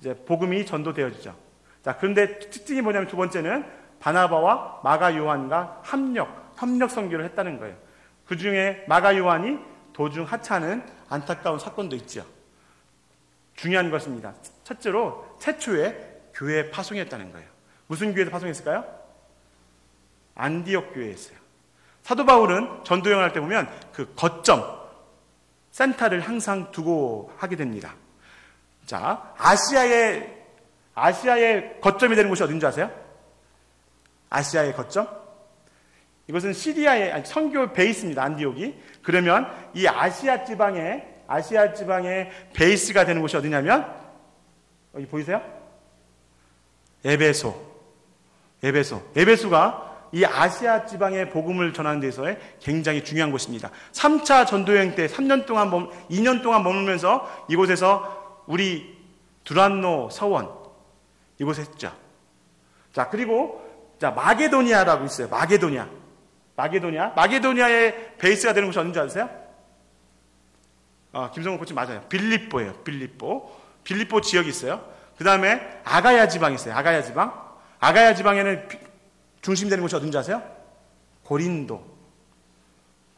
이제 복음이 전도되어지죠. 자, 그런데 특징이 뭐냐면 두 번째는 바나바와 마가 요한과 협력 선교를 했다는 거예요. 그 중에 마가 요한이 도중 하차하는 안타까운 사건도 있죠. 중요한 것입니다. 첫째로 최초의 교회 파송했다는 거예요. 무슨 교회에서 파송했을까요? 안디옥 교회였어요. 사도 바울은 전도여행을 할 때 보면 그 거점, 센터를 항상 두고 하게 됩니다. 자, 아시아의 거점이 되는 곳이 어딘지 아세요? 아시아의 거점? 이것은 시리아의 선교 베이스입니다. 안디옥이. 그러면 이 아시아 지방의 베이스가 되는 곳이 어디냐면 여기 보이세요? 에베소가 이 아시아 지방의 복음을 전하는 데서의 굉장히 중요한 곳입니다. 3차 전도여행 때 2년 동안 머물면서 이곳에서 우리 두란노 서원 이곳에 했죠. 자, 그리고 자, 마게도니아라고 있어요. 마게도니아의 베이스가 되는 곳이 어딘지 아세요? 김성훈 코치 맞아요. 빌립보예요. 빌립보 지역이 있어요. 그 다음에 아가야 지방이 있어요. 아가야 지방에는 중심이 되는 곳이 어딘지 아세요? 고린도.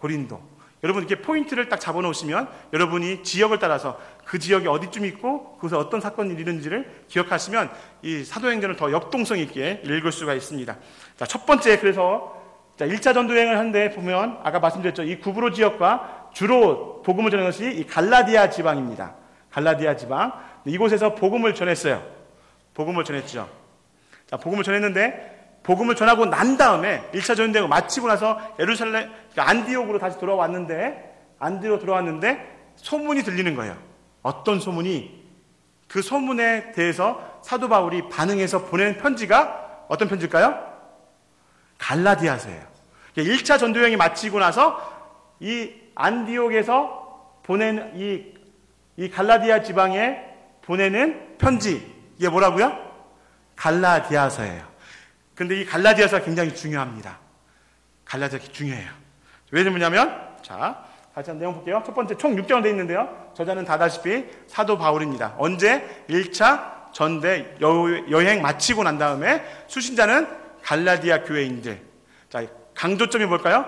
고린도. 여러분 이렇게 포인트를 딱 잡아놓으시면 여러분이 지역을 따라서 그 지역이 어디쯤 있고 그곳에 어떤 사건이 일어는지를 기억하시면 이 사도행전을 더 역동성 있게 읽을 수가 있습니다. 자, 첫 번째, 그래서 1차 전도여행을 하는데 보면 아까 말씀드렸죠. 이 구브로 지역과 주로 복음을 전하는 것이 이 갈라디아 지방입니다. 갈라디아 지방. 이곳에서 복음을 전했어요. 복음을 전했죠. 자, 복음을 전했는데 복음을 전하고 난 다음에 1차 전도여행을 마치고 나서 예루살렘, 그러니까 안디옥으로 다시 안디옥으로 돌아왔는데 소문이 들리는 거예요. 어떤 소문이? 그 소문에 대해서 사도 바울이 반응해서 보낸 편지가 어떤 편지일까요? 갈라디아서예요. 1차 전도여행이 마치고 나서 이 안디옥에서 보낸 이 갈라디아 지방에 보내는 편지, 이게 뭐라고요? 갈라디아서예요. 근데 이 갈라디아서가 굉장히 중요합니다. 갈라디아가 중요해요. 왜 그러냐면, 자, 다시 한번 내용 볼게요. 첫 번째, 총 6장으로 되어 있는데요. 저자는 다다시피 사도 바울입니다. 언제? 1차 전대 여행 마치고 난 다음에 수신자는 갈라디아 교회인들. 자, 강조점이 뭘까요?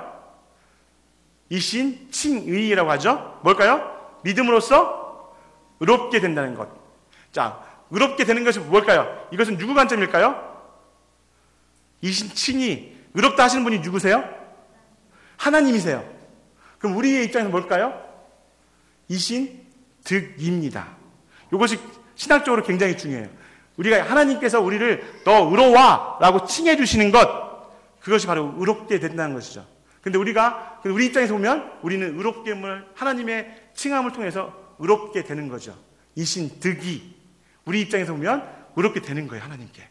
이신 칭의라고 하죠. 뭘까요? 믿음으로써 의롭게 된다는 것. 자, 의롭게 되는 것이 뭘까요? 이것은 누구 관점일까요? 이신 칭의, 의롭다 하시는 분이 누구세요? 하나님이세요. 그럼 우리의 입장에서 뭘까요? 이신 득입니다. 이것이 신학적으로 굉장히 중요해요. 우리가 하나님께서 우리를 너 의로워 라고 칭해 주시는 것, 그것이 바로 의롭게 된다는 것이죠. 근데 우리 입장에서 보면 우리는 의롭게임을 하나님의 칭함을 통해서 의롭게 되는 거죠. 이신 득이 우리 입장에서 보면 의롭게 되는 거예요. 하나님께.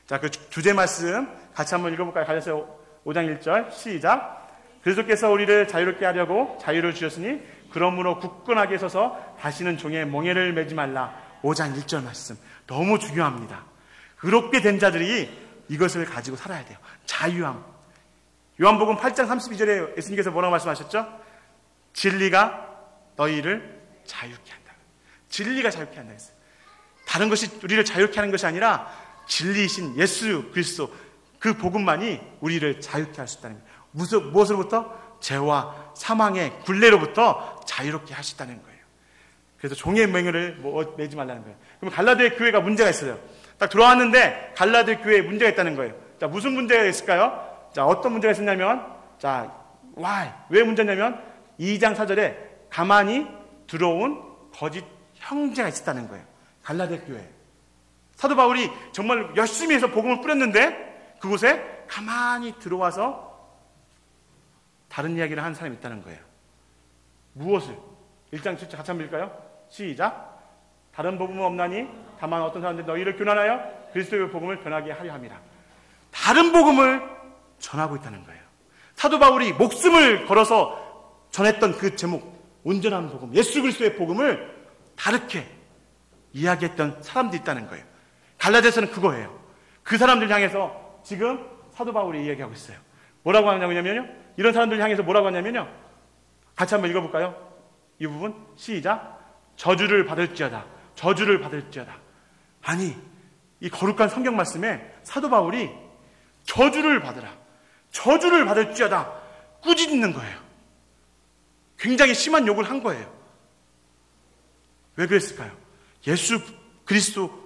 자, 그 주제 말씀 같이 한번 읽어볼까요? 갈라디아서 5장 1절 시작. 그리스도께서 우리를 자유롭게 하려고 자유를 주셨으니 그러므로 굳건하게 서서 다시는 종의 멍에를 매지 말라. 5장 1절 말씀 너무 중요합니다. 의롭게 된 자들이 이것을 가지고 살아야 돼요. 자유함. 요한복음 8장 32절에 예수님께서 뭐라고 말씀하셨죠? 진리가 너희를 자유케 한다. 진리가 자유케 한다 했어요. 다른 것이 우리를 자유케 하는 것이 아니라 진리이신 예수 그리스도, 그 복음만이 우리를 자유케 할 수 있다는 거예요. 무엇으로부터? 죄와 사망의 굴레로부터 자유롭게 하시다는 거예요. 그래서 종의 맹을 매지 말라는 거예요. 그럼 갈라디아 교회가 문제가 있어요. 딱 들어왔는데 갈라디아 교회에 문제가 있다는 거예요. 자, 무슨 문제가 있을까요? 자, 어떤 문제가 있었냐면, 자, 왜 문제냐면 2장 4절에 가만히 들어온 거짓 형제가 있었다는 거예요. 갈라디아 교회. 사도 바울이 정말 열심히 해서 복음을 뿌렸는데 그곳에 가만히 들어와서 다른 이야기를 하는 사람이 있다는 거예요. 무엇을? 1장 7절 같이 한번 읽을까요? 시작. 다른 복음은 없나니 다만 어떤 사람들이 너희를 교란하여 그리스도의 복음을 변하게 하려 함이라. 다른 복음을 전하고 있다는 거예요. 사도 바울이 목숨을 걸어서 전했던 그 제목, 온전한 복음, 예수 그리스도의 복음을 다르게 이야기했던 사람들이 있다는 거예요. 갈라디아서는 그거예요. 그 사람들 향해서 지금 사도 바울이 이야기하고 있어요. 뭐라고 하냐면요, 이런 사람들 향해서 뭐라고 하냐면요, 같이 한번 읽어볼까요? 이 부분 시작. 저주를 받을지어다. 저주를 받을지어다. 아니, 이 거룩한 성경 말씀에 사도 바울이 저주를 받으라, 저주를 받을지어다 꾸짖는 거예요. 굉장히 심한 욕을 한 거예요. 왜 그랬을까요? 예수 그리스도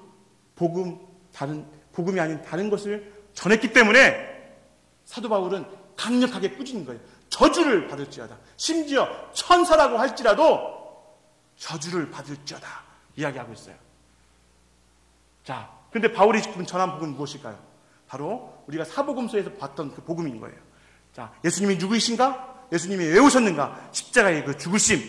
복음이 아닌 다른 것을 전했기 때문에 사도 바울은 강력하게 꾸짖는 거예요. 저주를 받을지어다. 심지어 천사라고 할지라도 저주를 받을지어다 이야기하고 있어요. 자, 근데 바울이 지금 전한 복음은 무엇일까요? 바로 우리가 사복음서에서 봤던 그 복음인 거예요. 자, 예수님이 누구이신가? 예수님이 왜 오셨는가? 십자가의 그 죽으심.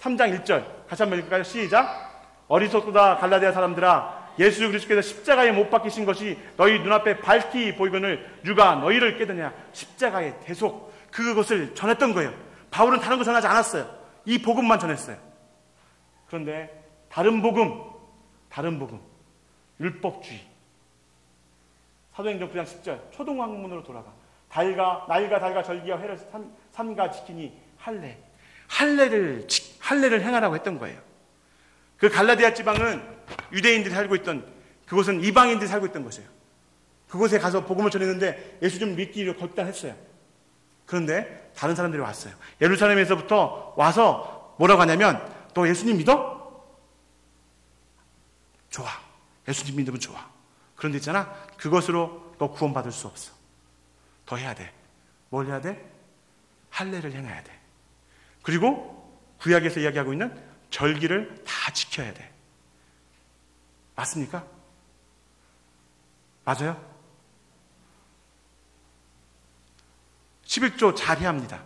3장 1절 같이 한번 읽을까요? 시작. 어리석도다 갈라디아 사람들아, 예수 그리스도께서 십자가에 못 박히신 것이 너희 눈앞에 밝히 보이거늘 누가 너희를 깨드냐. 십자가의 대속, 그것을 전했던 거예요. 바울은 다른 거 전하지 않았어요. 이 복음만 전했어요. 그런데 다른 복음, 율법주의. 사도행전 9장 10절 초동학문으로 돌아가. 날과 달과 절기와 해를 삼가 지키니 할례를 행하라고 했던 거예요. 그 갈라디아 지방은 유대인들이 살고 있던, 그곳은 이방인들이 살고 있던 곳이에요. 그곳에 가서 복음을 전했는데 예수 좀 믿기로 결단했어요. 그런데 다른 사람들이 왔어요. 예루살렘에서부터 와서 뭐라고 하냐면, 너 예수님 믿어? 좋아. 예수님 믿으면 좋아. 그런데 있잖아, 그것으로 너 구원받을 수 없어. 더 해야 돼. 뭘 해야 돼? 할례를 행해야 돼. 그리고 구약에서 이야기하고 있는 절기를 다 지켜야 돼. 맞습니까? 맞아요? 11조 잘해야 합니다.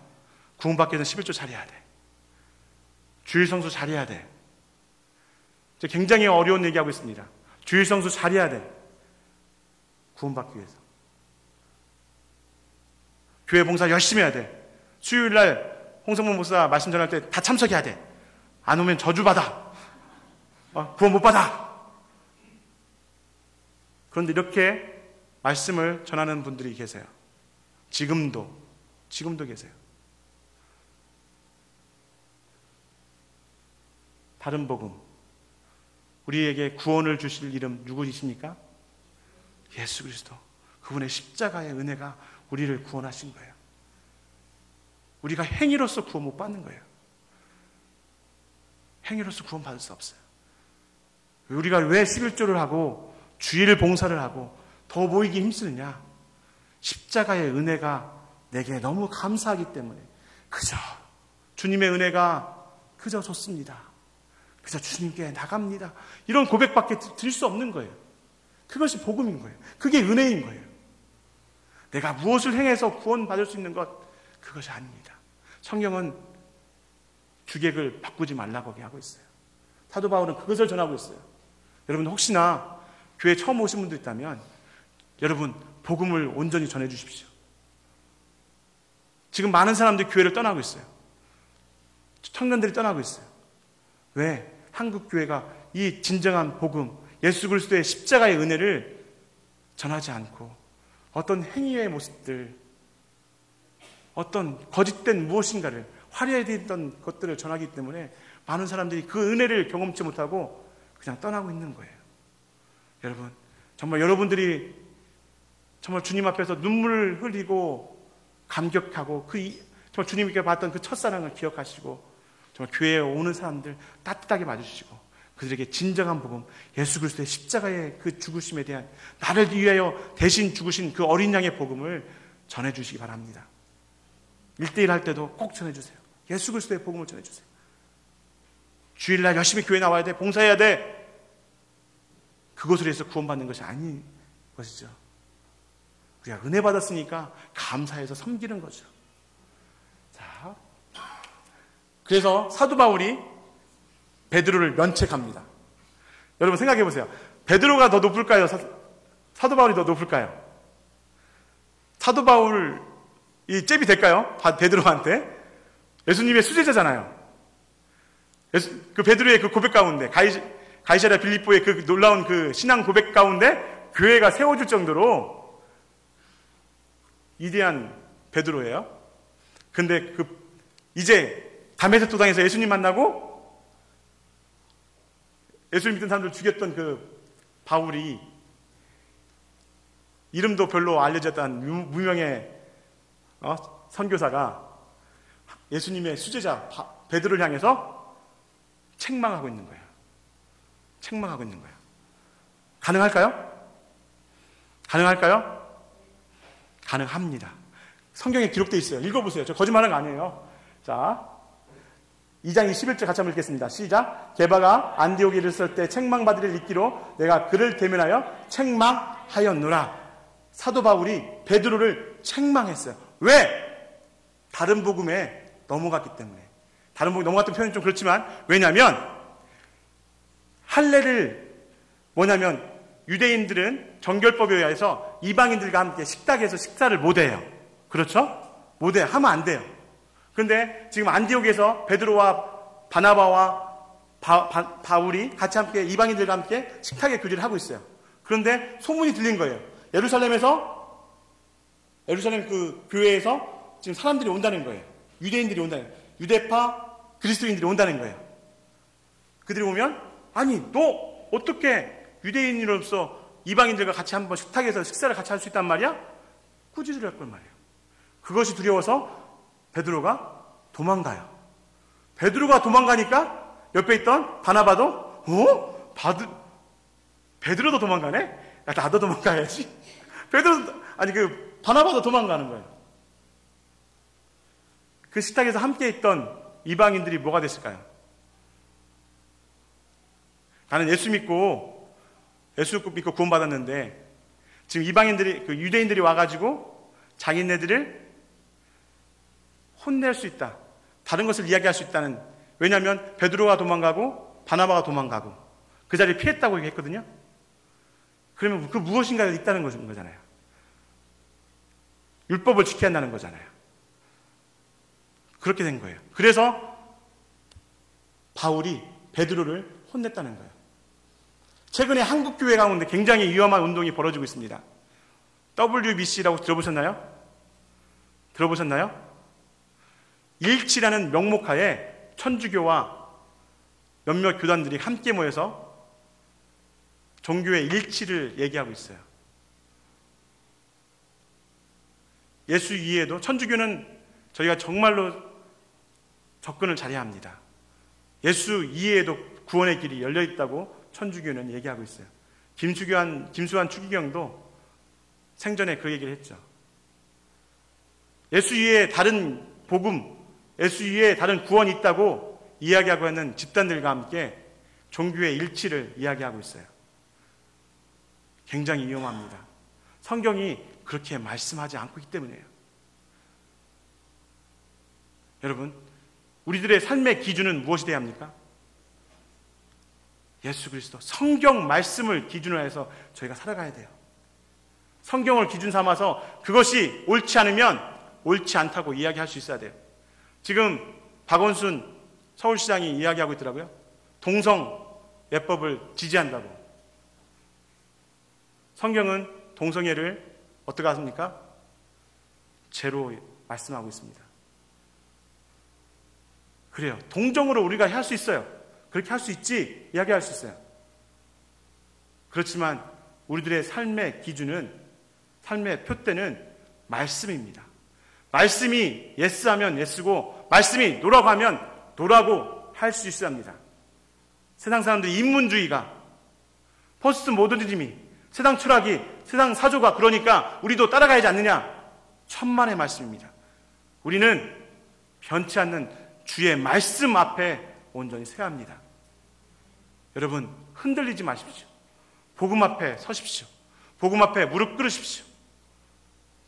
구원받기 위해서는 11조 잘해야 돼. 주일 성수 잘해야 돼. 굉장히 어려운 얘기하고 있습니다. 주일 성수 잘해야 돼. 구원받기 위해서. 교회 봉사 열심히 해야 돼. 수요일날 홍성문 목사 말씀 전할 때 다 참석해야 돼. 안 오면 저주받아. 구원 못 받아. 그런데 이렇게 말씀을 전하는 분들이 계세요. 지금도 계세요. 다른 복음, 우리에게 구원을 주실 이름 누구이십니까? 예수 그리스도. 그분의 십자가의 은혜가 우리를 구원하신 거예요. 우리가 행위로서 구원 못 받는 거예요. 행위로서 구원 받을 수 없어요. 우리가 왜 11조를 하고 주일 봉사를 하고 더 모이기 힘쓰느냐? 십자가의 은혜가 내게 너무 감사하기 때문에 그저 주님의 은혜가 그저 좋습니다. 그저 주님께 나갑니다. 이런 고백밖에 드릴 수 없는 거예요. 그것이 복음인 거예요. 그게 은혜인 거예요. 내가 무엇을 행해서 구원받을 수 있는 것, 그것이 아닙니다. 성경은 주객을 바꾸지 말라고 하고 있어요. 사도 바울은 그것을 전하고 있어요. 여러분 혹시나 교회 처음 오신 분도 있다면 여러분 복음을 온전히 전해 주십시오. 지금 많은 사람들이 교회를 떠나고 있어요. 청년들이 떠나고 있어요. 왜? 한국 교회가 이 진정한 복음, 예수 그리스도의 십자가의 은혜를 전하지 않고 어떤 행위의 모습들, 어떤 거짓된 무엇인가를, 화려했던 것들을 전하기 때문에 많은 사람들이 그 은혜를 경험치 못하고 그냥 떠나고 있는 거예요. 여러분, 정말 여러분들이 정말 주님 앞에서 눈물을 흘리고 감격하고 정말 주님께 받던 그 첫사랑을 기억하시고 정말 교회에 오는 사람들 따뜻하게 맞으시고 그들에게 진정한 복음, 예수 그리스도의 십자가의 그 죽으심에 대한, 나를 위하여 대신 죽으신 그 어린 양의 복음을 전해주시기 바랍니다. 1대1 할 때도 꼭 전해주세요. 예수 그리스도의 복음을 전해주세요. 주일날 열심히 교회 나와야 돼. 봉사해야 돼. 그것으로 해서 구원받는 것이 아닌 것이죠. 우리가 은혜 받았으니까 감사해서 섬기는 거죠. 자, 그래서 사도 바울이 베드로를 면책합니다. 여러분 생각해 보세요. 베드로가 더 높을까요? 사도 바울이 더 높을까요? 사도 바울이 잽이 될까요? 베드로한테? 예수님의 수제자잖아요. 그 베드로의 그 고백 가운데, 가이사랴 빌립보의 그 놀라운 그 신앙 고백 가운데 교회가 세워질 정도로 위대한 베드로예요. 근데 이제 다메섹 도당에서 예수님 만나고 예수를 믿는 사람들 죽였던 그 바울이, 이름도 별로 알려졌던 무명의 선교사가 예수님의 수제자 베드로를 향해서 책망하고 있는 거예요. 책망하고 있는 거예요. 가능할까요? 가능할까요? 가능합니다. 성경에 기록되어 있어요. 읽어보세요. 저 거짓말하는 거 아니에요. 자, 2장 21절 같이 한번 읽겠습니다. 시작. 게바가 안디옥에 이르렀을 때 책망받으리를 잊기로 내가 그를 대면하여 책망하였노라. 사도 바울이 베드로를 책망했어요. 왜? 다른 복음에 넘어갔기 때문에. 다른 복음에 넘어갔던 표현이 좀 그렇지만, 왜냐하면 할례를 뭐냐면 유대인들은 정결법에 의해서 이방인들과 함께 식탁에서 식사를 못해요. 그렇죠? 못해요. 하면 안 돼요. 그런데 지금 안디옥에서 베드로와 바나바와 바울이 같이 함께 이방인들과 함께 식탁의 교제를 하고 있어요. 그런데 소문이 들린 거예요. 예루살렘 그 교회에서 지금 사람들이 온다는 거예요. 유대인들이 온다는 거예요. 유대파 그리스도인들이 온다는 거예요. 그들이 오면, 아니 너 어떻게 유대인으로서 이방인들과 같이 한번 식탁에서 식사를 같이 할 수 있단 말이야? 꾸짖으려 할 걸 말이에요. 그것이 두려워서 베드로가 도망가요. 베드로가 도망가니까 옆에 있던 바나바도 베드로도 도망가네? 야, 나도 도망가야지. 바나바도 도망가는 거예요. 그 식탁에서 함께 있던 이방인들이 뭐가 됐을까요? 나는 예수 믿고 구원받았는데 지금 이방인들이, 유대인들이 와가지고 자기네들을 혼낼 수 있다. 다른 것을 이야기할 수 있다는, 왜냐하면 베드로가 도망가고 바나바가 도망가고 그 자리를 피했다고 얘기했거든요. 그러면 그 무엇인가가 있다는 거잖아요. 율법을 지켜야 한다는 거잖아요. 그렇게 된 거예요. 그래서 바울이 베드로를 혼냈다는 거예요. 최근에 한국 교회 가운데 굉장히 위험한 운동이 벌어지고 있습니다. WBC라고 들어보셨나요? 일치라는 명목하에 천주교와 몇몇 교단들이 함께 모여서 종교의 일치를 얘기하고 있어요. 예수 이해에도, 천주교는 저희가 정말로 접근을 잘해야 합니다. 예수 이해에도 구원의 길이 열려 있다고 천주교는 얘기하고 있어요. 김수환 추기경도 생전에 그 얘기를 했죠. 예수 이해에 다른 복음, 예수 이해에 다른 구원이 있다고 이야기하고 있는 집단들과 함께 종교의 일치를 이야기하고 있어요. 굉장히 위험합니다. 성경이 그렇게 말씀하지 않고 있기 때문이에요. 여러분, 우리들의 삶의 기준은 무엇이 되어야 합니까? 예수 그리스도, 성경 말씀을 기준으로 해서 저희가 살아가야 돼요. 성경을 기준 삼아서 그것이 옳지 않으면 옳지 않다고 이야기할 수 있어야 돼요. 지금 박원순 서울시장이 이야기하고 있더라고요. 동성 예법을 지지한다고. 성경은 동성애를 어떻게 하십니까? 죄로 말씀하고 있습니다. 그래요. 동정으로 우리가 할 수 있어요. 그렇게 할 수 있지, 이야기할 수 있어요. 그렇지만 우리들의 삶의 기준은, 삶의 표대는 말씀입니다. 말씀이 예스하면 예스고 말씀이 노라고 하면 노라고 할 수 있어야 합니다. 세상 사람들이 인문주의가, 포스트 모더니즘이, 세상 철학이, 세상 사조가 그러니까 우리도 따라가야지 않느냐? 천만의 말씀입니다. 우리는 변치 않는 주의 말씀 앞에 온전히 서야 합니다. 여러분, 흔들리지 마십시오. 복음 앞에 서십시오. 복음 앞에 무릎 꿇으십시오.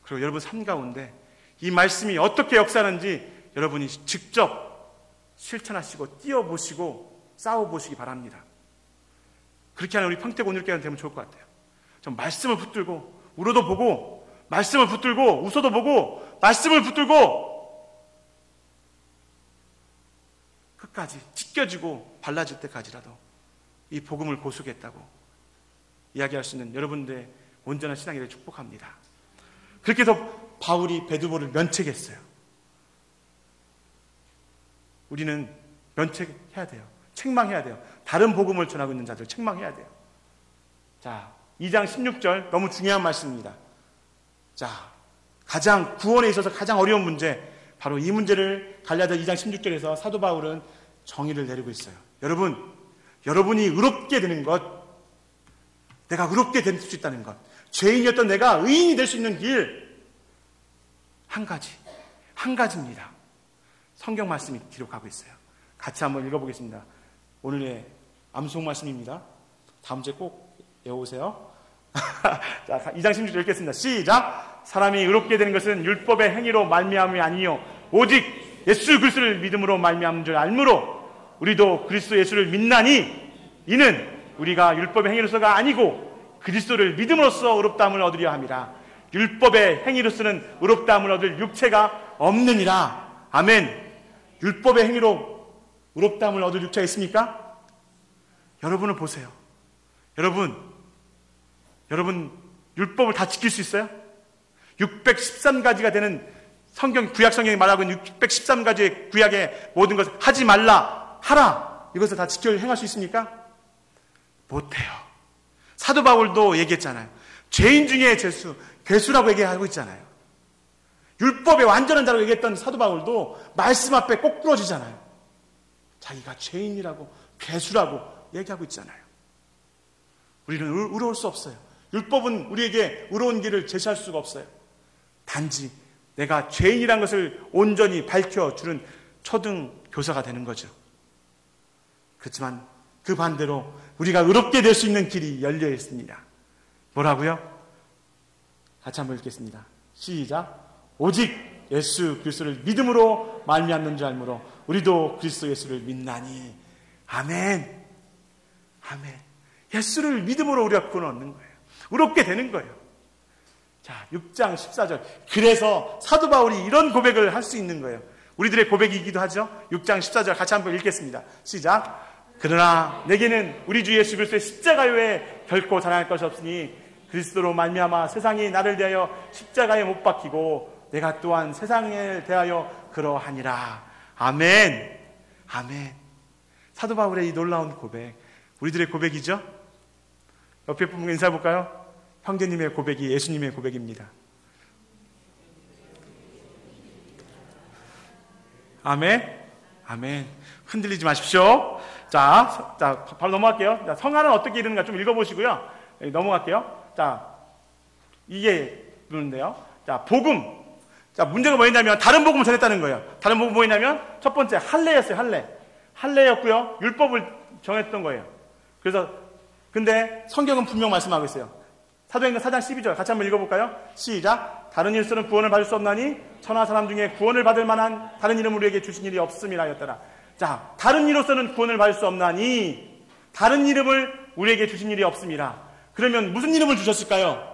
그리고 여러분 삶 가운데 이 말씀이 어떻게 역사하는지 여러분이 직접 실천하시고 뛰어보시고 싸워보시기 바랍니다. 그렇게 하는 우리 평택 오늘교회는 되면 좋을 것 같아요. 좀 말씀을 붙들고 울어도 보고, 말씀을 붙들고 웃어도 보고, 말씀을 붙들고 끝까지 찢겨지고 발라질 때까지라도 이 복음을 고수겠다고 이야기할 수 있는 여러분들의 온전한 신앙을 축복합니다. 그렇게 해서 바울이 베드로를 면책했어요. 우리는 면책해야 돼요. 책망해야 돼요. 다른 복음을 전하고 있는 자들 책망해야 돼요. 자, 2장 16절 너무 중요한 말씀입니다. 자, 가장 구원에 있어서 가장 어려운 문제, 바로 이 문제를 갈라디아 2장 16절에서 사도 바울은 정의를 내리고 있어요. 여러분이 의롭게 되는 것, 내가 의롭게 될 수 있다는 것, 죄인이었던 내가 의인이 될 수 있는 길, 한 가지입니다. 성경 말씀이 기록하고 있어요. 같이 한번 읽어보겠습니다. 오늘의 암송 말씀입니다. 다음 주에 꼭 외우세요. 자, 2장 16절 읽겠습니다. 시작! 사람이 의롭게 되는 것은 율법의 행위로 말미암음이 아니요 오직 예수 그리스도를 믿음으로 말미암은 줄 알므로 우리도 그리스도 예수를 믿나니 이는 우리가 율법의 행위로서가 아니고 그리스도를 믿음으로써 의롭다함을 얻으려 함이라. 율법의 행위로서는 의롭다함을 얻을 육체가 없느니라. 아멘. 율법의 행위로 의롭다함을 얻을 육체가 있습니까? 여러분을 보세요. 여러분 율법을 다 지킬 수 있어요? 613가지가 되는 성경, 구약 성경이 말하고 있는 613가지의 구약의 모든 것을 하지 말라, 하라, 이것을 다 지켜 행할 수 있습니까? 못해요. 사도 바울도 얘기했잖아요. 죄인 중에 죄수, 괴수라고 얘기하고 있잖아요. 율법의 완전한 자라고 얘기했던 사도 바울도 말씀 앞에 꼭 부러지잖아요. 자기가 죄인이라고 괴수라고 얘기하고 있잖아요. 우리는 의로울 수 없어요. 율법은 우리에게 의로운 길을 제시할 수가 없어요. 단지 내가 죄인이란 것을 온전히 밝혀주는 초등 교사가 되는 거죠. 그렇지만 그 반대로 우리가 의롭게 될 수 있는 길이 열려 있습니다. 뭐라고요? 같이 한번 읽겠습니다. 시작. 오직 예수 그리스도를 믿음으로 말미암는 줄 알므로 우리도 그리스도 예수를 믿나니. 아멘. 아멘. 예수를 믿음으로 우리가 구원 얻는 거예요. 의롭게 되는 거예요. 자, 6장 14절. 그래서 사도 바울이 이런 고백을 할 수 있는 거예요. 우리들의 고백이기도 하죠. 6장 14절 같이 한번 읽겠습니다. 시작. 그러나 내게는 우리 주 예수 그리스도의 십자가 외에 결코 자랑할 것이 없으니 그리스도로 말미암아 세상이 나를 대하여 십자가에 못 박히고 내가 또한 세상을 대하여 그러하니라. 아멘. 아멘. 사도 바울의 이 놀라운 고백, 우리들의 고백이죠. 옆에 분과 인사해 볼까요? 형제님의 고백이 예수님의 고백입니다. 아멘. 아멘. 흔들리지 마십시오. 자, 바로 넘어갈게요. 자, 성화는 어떻게 이루는가 좀 읽어보시고요. 넘어갈게요. 자, 이게 이루는데요. 자, 복음. 자, 문제가 뭐였냐면 다른 복음을 전했다는 거예요. 다른 복음 뭐였냐면 첫 번째 할례였어요. 할례였고요. 율법을 정했던 거예요. 그래서 근데 성경은 분명 말씀하고 있어요. 사도행전 4장 12절 같이 한번 읽어볼까요? 시작. 다른 일로서는 구원을 받을 수 없나니 천하 사람 중에 구원을 받을 만한 다른 이름을 우리에게 주신 일이 없음이라 하였더라. 자, 다른 이로서는 구원을 받을 수 없나니 다른 이름을 우리에게 주신 일이 없음이라. 그러면 무슨 이름을 주셨을까요?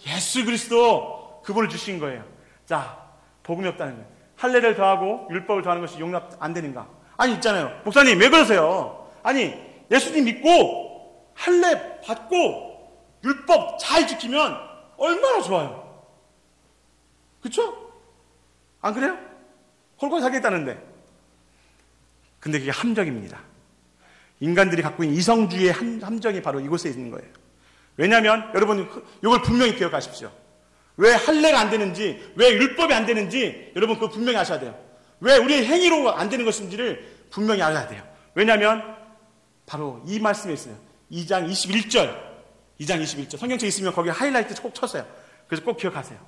예수 그리스도, 그분을 주신 거예요. 자, 복음이 없다는 거예요. 할례를 더하고 율법을 더하는 것이 용납 안 되는가? 아니, 있잖아요. 목사님 왜 그러세요? 아니, 예수님 믿고 할례 받고 율법 잘 지키면 얼마나 좋아요. 그렇죠? 안 그래요? 홀고 살겠다는데. 근데 그게 함정입니다. 인간들이 갖고 있는 이성주의의 함정이 바로 이곳에 있는 거예요. 왜냐하면 여러분 이걸 분명히 기억하십시오. 왜 할례가 안 되는지, 왜 율법이 안 되는지 여러분 그거 분명히 아셔야 돼요. 왜 우리의 행위로 안 되는 것인지를 분명히 알아야 돼요. 왜냐하면 바로 이 말씀에 있어요. 2장 21절 성경책 있으면 거기 하이라이트 꼭 쳤어요. 그래서 꼭 기억하세요.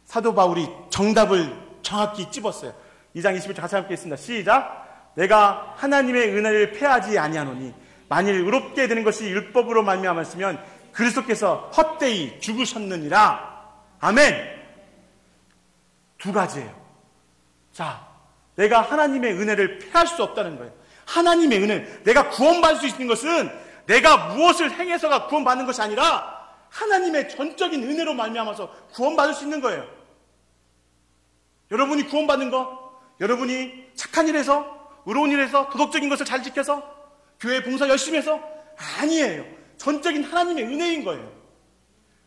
사도 바울이 정답을 정확히 찝었어요. 2장 21절 같이 함께 있습니다. 시작. 내가 하나님의 은혜를 패하지 아니하노니 만일 의롭게 되는 것이 율법으로 말미암았으면 그리스도께서 헛되이 죽으셨느니라. 아멘. 두 가지예요. 자, 내가 하나님의 은혜를 패할 수 없다는 거예요. 하나님의 은혜, 내가 구원받을 수 있는 것은 내가 무엇을 행해서가 구원받는 것이 아니라 하나님의 전적인 은혜로 말미암아서 구원받을 수 있는 거예요. 여러분이 구원받는 거, 여러분이 착한 일에서, 의로운 일에서, 도덕적인 것을 잘 지켜서, 교회 봉사 열심히 해서 아니에요. 전적인 하나님의 은혜인 거예요.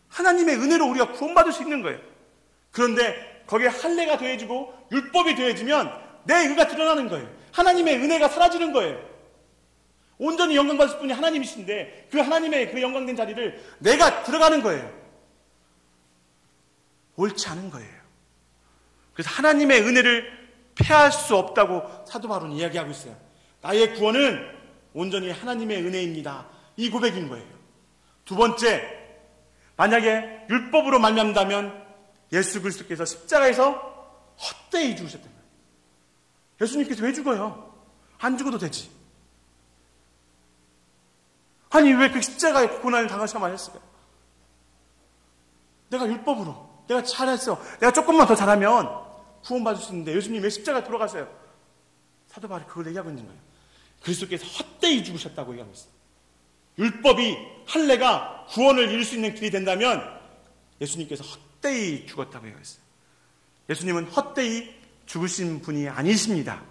하나님의 은혜로 우리가 구원받을 수 있는 거예요. 그런데 거기에 할례가 더해지고 율법이 더해지면 내 의가 드러나는 거예요. 하나님의 은혜가 사라지는 거예요. 온전히 영광받을 분이 하나님이신데 그 하나님의 그 영광된 자리를 내가 들어가는 거예요. 옳지 않은 거예요. 그래서 하나님의 은혜를 패할 수 없다고 사도 바울은 이야기하고 있어요. 나의 구원은 온전히 하나님의 은혜입니다. 이 고백인 거예요. 두 번째, 만약에 율법으로 말미암다면 예수 그리스도께서 십자가에서 헛되이 죽으셨단 말이에요. 예수님께서 왜 죽어요? 안 죽어도 되지. 아니 왜 그 십자가에 고난을 당하셔야만 했을까요? 내가 율법으로, 내가 잘했어, 내가 조금만 더 잘하면 구원받을 수 있는데 예수님 왜 십자가에 돌아가세요? 사도 바울이 그걸 얘기하고 있는 거예요. 그리스도께서 헛되이 죽으셨다고 얘기하고 있어요. 율법이, 할례가 구원을 이룰 수 있는 길이 된다면 예수님께서 헛되이 죽었다고 얘기하고 있어요. 예수님은 헛되이 죽으신 분이 아니십니다.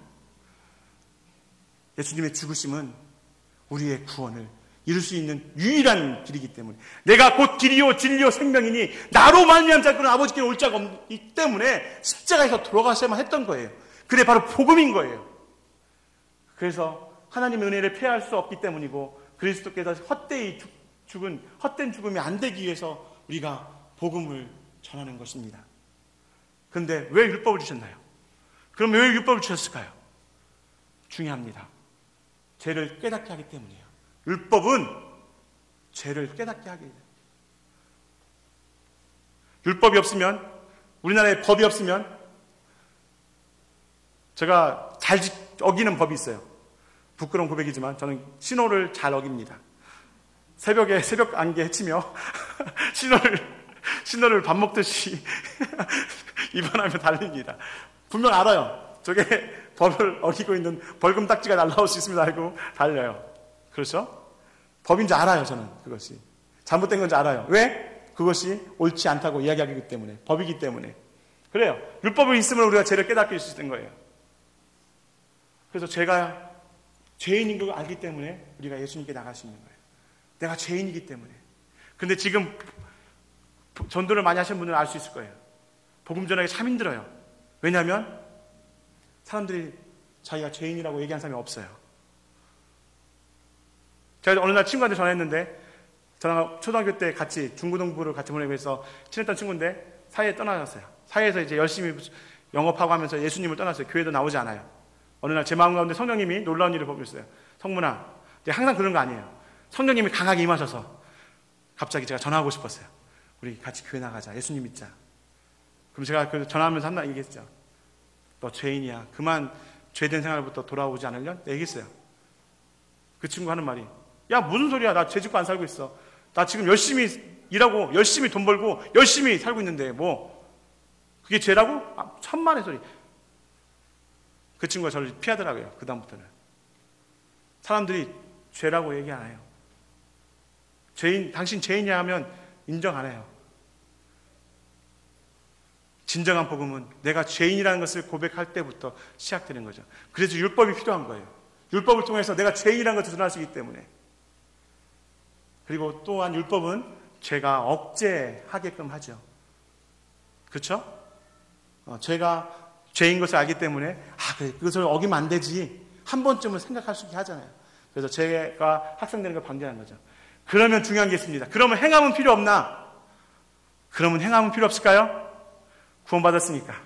예수님의 죽으심은 우리의 구원을 이룰 수 있는 유일한 길이기 때문에, 내가 곧 길이요 진리요 생명이니 나로 말미암지 않고는 아버지께 올 자가 없기 때문에 십자가에서 돌아가셔야만 했던 거예요. 그게 바로 복음인 거예요. 그래서 하나님의 은혜를 패할 수 없기 때문이고, 그리스도께서 헛되이 죽은 헛된 죽음이 안 되기 위해서 우리가 복음을 전하는 것입니다. 그런데 왜 율법을 주셨나요? 그럼 왜 율법을 주셨을까요? 중요합니다. 죄를 깨닫게 하기 때문이에요. 율법은 죄를 깨닫게 하기 때문이에요. 율법이 없으면, 우리나라에 법이 없으면, 제가 잘 어기는 법이 있어요. 부끄러운 고백이지만 저는 신호를 잘 어깁니다. 새벽에 새벽 안개 헤치며 신호를 밥 먹듯이 입원하며 달립니다. 분명 알아요. 저게 법을 어기고 있는 벌금 딱지가 날라올 수 있음을 알고 달려요. 그렇죠? 법인지 알아요. 저는 그것이 잘못된 건지 알아요. 왜? 그것이 옳지 않다고 이야기하기 때문에, 법이기 때문에. 그래요. 율법이 있으면 우리가 죄를 깨닫게 수 있는 거예요. 그래서 제가 죄인인 걸 알기 때문에 우리가 예수님께 나갈 수 있는 거예요. 내가 죄인이기 때문에. 근데 지금 전도를 많이 하시는 분들은 알 수 있을 거예요. 복음 전하기 참 힘들어요. 왜냐하면 사람들이 자기가 죄인이라고 얘기하는 사람이 없어요. 제가 어느 날 친구한테 전화했는데, 저랑 초등학교 때 같이 중고등부를 같이 보내고 해서 친했던 친구인데 사회에 떠나셨어요. 사회에서 이제 열심히 영업하고 하면서 예수님을 떠났어요. 교회도 나오지 않아요. 어느 날 제 마음 가운데 성령님이 놀라운 일을 보였어요. 성문아, 항상 그런 거 아니에요. 성령님이 강하게 임하셔서 갑자기 제가 전화하고 싶었어요. 우리 같이 교회 나가자. 예수님 믿자. 그럼 제가 그 전화하면서 한날 얘기했죠. 너 죄인이야. 그만 죄된 생활부터 돌아오지 않으려? 얘기했어요. 그 친구 하는 말이, 야, 무슨 소리야. 나 죄 짓고 안 살고 있어. 나 지금 열심히 일하고 열심히 돈 벌고 열심히 살고 있는데 뭐 그게 죄라고? 천만의 소리. 그 친구가 저를 피하더라고요. 그 다음부터는. 사람들이 죄라고 얘기 안 해요. 당신 죄인이야 하면 인정 안 해요. 진정한 복음은 내가 죄인이라는 것을 고백할 때부터 시작되는 거죠. 그래서 율법이 필요한 거예요. 율법을 통해서 내가 죄인이라는 것을 드러날 수 있기 때문에. 그리고 또한 율법은 죄가 억제하게끔 하죠. 그렇죠? 죄가 죄인 것을 알기 때문에 그래, 그것을 어기면 안 되지. 한 번쯤은 생각할 수 있게 하잖아요. 그래서 죄가 확산되는 걸 방지하는 거죠. 그러면 중요한 게 있습니다. 그러면 행함은 필요 없나? 그러면 행함은 필요 없을까요? 구원받았으니까.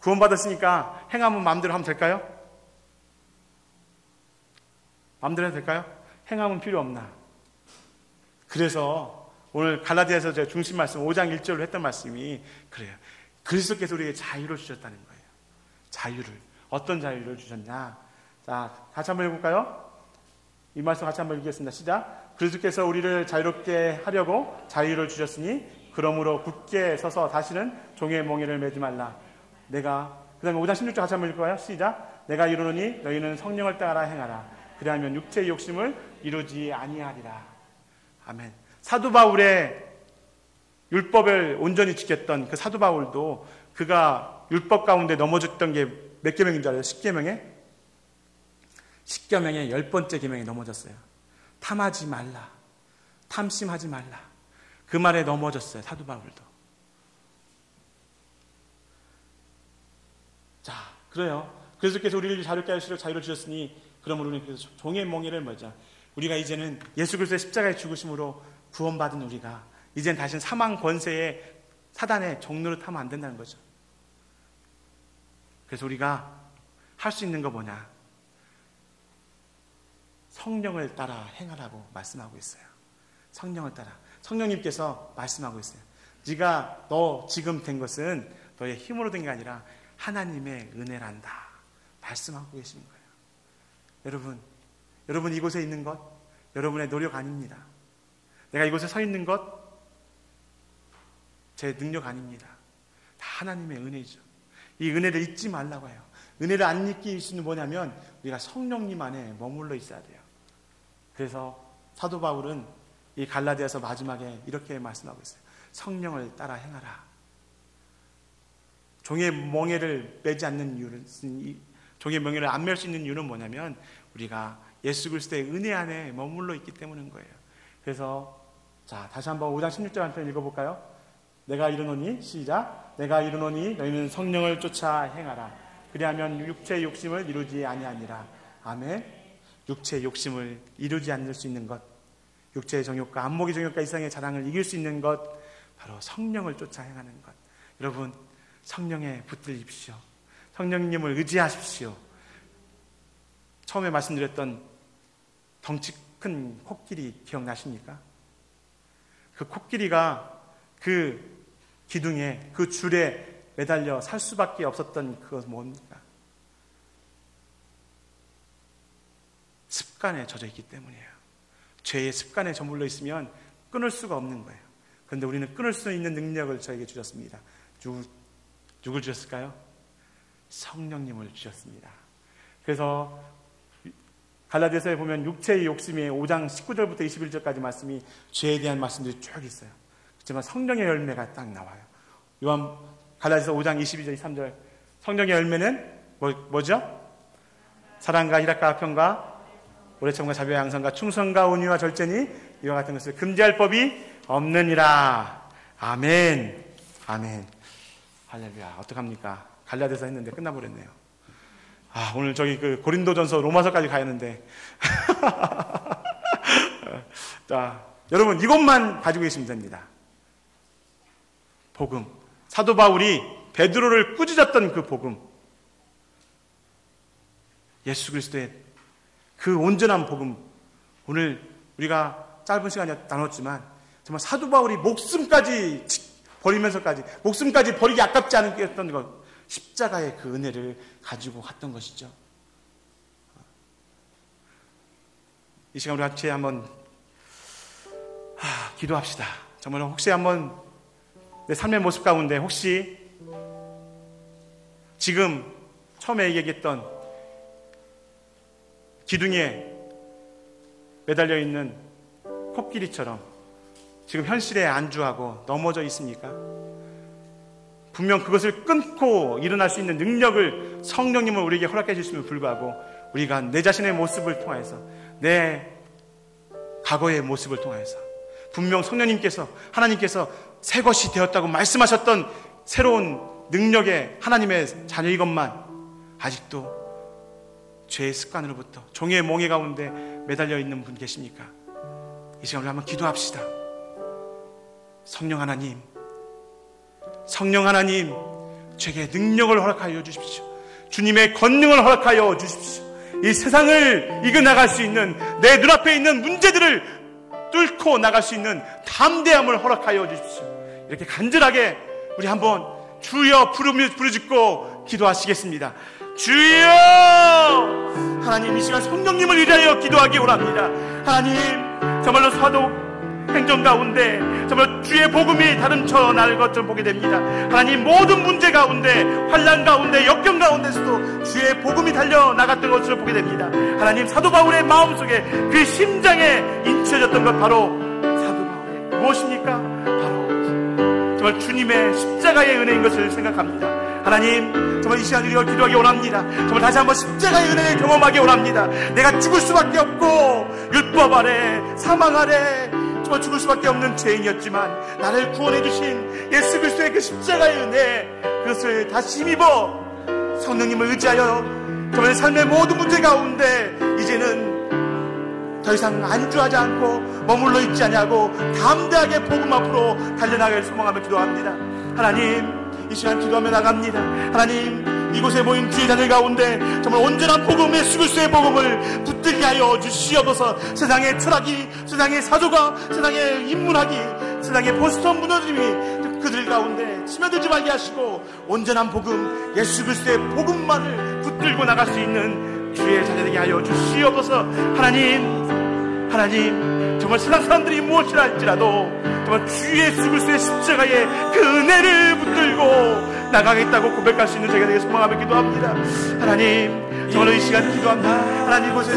구원받았으니까 행함은 마음대로 하면 될까요? 마음대로 해도 될까요? 행함은 필요 없나? 그래서 오늘 갈라디아서 제가 중심 말씀 5장 1절로 했던 말씀이 그래요. 그리스도께서 우리에게 자유를 주셨다는 거예요. 자유를. 어떤 자유를 주셨냐? 자, 같이 한번 해볼까요? 이 말씀 같이 한번 읽겠습니다. 시작. 그리스도께서 우리를 자유롭게 하려고 자유를 주셨으니 그러므로 굳게 서서 다시는 종의 몽에를 매지 말라. 그 다음에 5장 16절 같이 한번 읽을까요? 시작. 내가 이르노니 너희는 성령을 따라 행하라. 그리하면 육체의 욕심을 이루지 아니하리라. 아멘. 사도 바울의 율법을 온전히 지켰던 그 사도 바울도 그가 율법 가운데 넘어졌던 게 몇 계명인 줄 알아요? 10계명에? 10계명의 10번째 계명에 넘어졌어요. 탐하지 말라. 탐심하지 말라. 그 말에 넘어졌어요. 사도 바울도. 자, 그래요. 그리스도께서 우리를 자유롭게 하시려 자유를 주셨으니 그러므로 우리는 그래서 종의 몽에를 멀자. 우리가 이제는 예수 그리스도의 십자가의 죽으심으로 구원받은 우리가 이제는 다시는 사망 권세의 사단의 종로를 타면 안 된다는 거죠. 그래서 우리가 할 수 있는 거 뭐냐? 성령을 따라 행하라고 말씀하고 있어요. 성령을 따라. 성령님께서 말씀하고 있어요. 네가 너 지금 된 것은 너의 힘으로 된 게 아니라 하나님의 은혜란다. 말씀하고 계시는 거예요. 여러분 이곳에 있는 것 여러분의 노력 아닙니다. 내가 이곳에 서 있는 것 제 능력 아닙니다. 다 하나님의 은혜죠. 이 은혜를 잊지 말라고 해요. 은혜를 안 잊기 위해서는 뭐냐면 우리가 성령님 안에 머물러 있어야 돼요. 그래서 사도 바울은 이 갈라디아서 마지막에 이렇게 말씀하고 있어요. 성령을 따라 행하라. 종의 멍에를 매지 않는 이유는, 종의 멍에를 안 맬 수 있는 이유는 뭐냐면 우리가 예수 그리스도의 은혜 안에 머물러 있기 때문인 거예요. 그래서 자, 다시 한번 5장 16절 한번 읽어볼까요? 내가 이르노니 시작. 내가 이르노니 너희는 성령을 쫓아 행하라. 그리하면 육체의 욕심을 이루지 아니하니라. 아멘. 육체의 욕심을 이루지 않을 수 있는 것, 육체의 정욕과 안목의 정욕과 이상의 자랑을 이길 수 있는 것, 바로 성령을 쫓아 행하는 것. 여러분, 성령에 붙들리십시오. 성령님을 의지하십시오. 처음에 말씀드렸던 덩치 큰 코끼리 기억나십니까? 그 코끼리가 그 기둥에, 그 줄에 매달려 살 수밖에 없었던 그것은 뭡니까? 습관에 젖어 있기 때문이에요. 죄의 습관에 저물러 있으면 끊을 수가 없는 거예요. 그런데 우리는 끊을 수 있는 능력을 저에게 주셨습니다. 누굴 주셨을까요? 성령님을 주셨습니다. 그래서 갈라디아서에 보면 육체의 욕심의 5장 19절부터 21절까지 말씀이 죄에 대한 말씀들이 쭉 있어요. 그렇지만 성령의 열매가 딱 나와요. 갈라디아서 5장 22절 23절 성령의 열매는 뭐죠? 사랑과 희락과 화평과 오래 참과 자비와 양선과 충성과 온유와 절제니 이와 같은 것을 금지할 법이 없느니라. 아멘. 아멘. 할렐루야. 어떡합니까? 갈라디아서 했는데 끝나버렸네요. 오늘 저기 그 고린도전서 로마서까지 가야 하는데. 자, 여러분 이것만 가지고 계시면 됩니다. 복음. 사도 바울이 베드로를 꾸짖었던 그 복음. 예수 그리스도의 그 온전한 복음. 오늘 우리가 짧은 시간에 나눴지만 정말 사도 바울이 목숨까지 버리면서까지 목숨까지 버리기 아깝지 않은 게 것, 십자가의 그 은혜를 가지고 갔던 것이죠. 이 시간 우리 같이 한번 기도합시다. 정말 혹시 한번 내 삶의 모습 가운데 혹시 지금 처음에 얘기했던 기둥에 매달려 있는 코끼리처럼 지금 현실에 안주하고 넘어져 있습니까? 분명 그것을 끊고 일어날 수 있는 능력을 성령님은 우리에게 허락해 주심을 불구하고 우리가 내 자신의 모습을 통해서 내 과거의 모습을 통해서 분명 성령님께서 하나님께서 새 것이 되었다고 말씀하셨던 새로운 능력의 하나님의 자녀인 것만 아직도 죄의 습관으로부터 종의 몽해 가운데 매달려 있는 분 계십니까? 이 시간 우리 한번 기도합시다. 성령 하나님, 제게 능력을 허락하여 주십시오. 주님의 권능을 허락하여 주십시오. 이 세상을 이겨나갈 수 있는 내 눈앞에 있는 문제들을 뚫고 나갈 수 있는 담대함을 허락하여 주십시오. 이렇게 간절하게 우리 한번 주여 부르짖고 기도하시겠습니다. 주여! 하나님, 이 시간 성령님을 위하여 기도하기 원합니다. 하나님, 정말로 사도 행정 가운데 정말 주의 복음이 다름쳐 나를 것을 보게 됩니다. 하나님, 모든 문제 가운데, 환난 가운데, 역경 가운데서도 주의 복음이 달려나갔던 것을 보게 됩니다. 하나님, 사도 바울의 마음속에 그 심장에 인쳐졌던 것 바로 사도 바울의 무엇입니까? 바로 정말 주님의 십자가의 은혜인 것을 생각합니다. 하나님, 정말 이 시간 우리가 기도하기 원합니다. 정말 다시 한번 십자가의 은혜를 경험하기 원합니다. 내가 죽을 수밖에 없고 율법 아래, 사망 아래 정말 죽을 수밖에 없는 죄인이었지만 나를 구원해 주신 예수 그리스도의 그 십자가의 은혜, 그것을 다시 힘입어 성령님을 의지하여 정말 삶의 모든 문제 가운데 이제는 더 이상 안주하지 않고 머물러 있지 아니하고 담대하게 복음 앞으로 달려나가길 소망하며 기도합니다. 하나님, 이 시간 기도하며 나갑니다. 하나님, 이곳에 모인 주의 자들 가운데 정말 온전한 복음의 예수 그리스도의 복음을 붙들게 하여 주시옵소서. 세상의 철학이, 세상의 사조가, 세상의 인문학이, 세상의 보스턴 무너짐이 그들 가운데 스며들지 말게 하시고 온전한 복음, 예수 그리스도의 복음만을 붙들고 나갈 수 있는 주의 자녀되게 하여 주시옵소서. 하나님, 정말 세상 사람들이 무엇이라 할지라도 정말 주 예수 그리스도의 십자가의 그 은혜를 붙들고 나가겠다고 고백할 수 있는 저희가 되게 소망하며 기도합니다. 하나님, 정말 이 시간 기도합니다. 하나님, 이곳에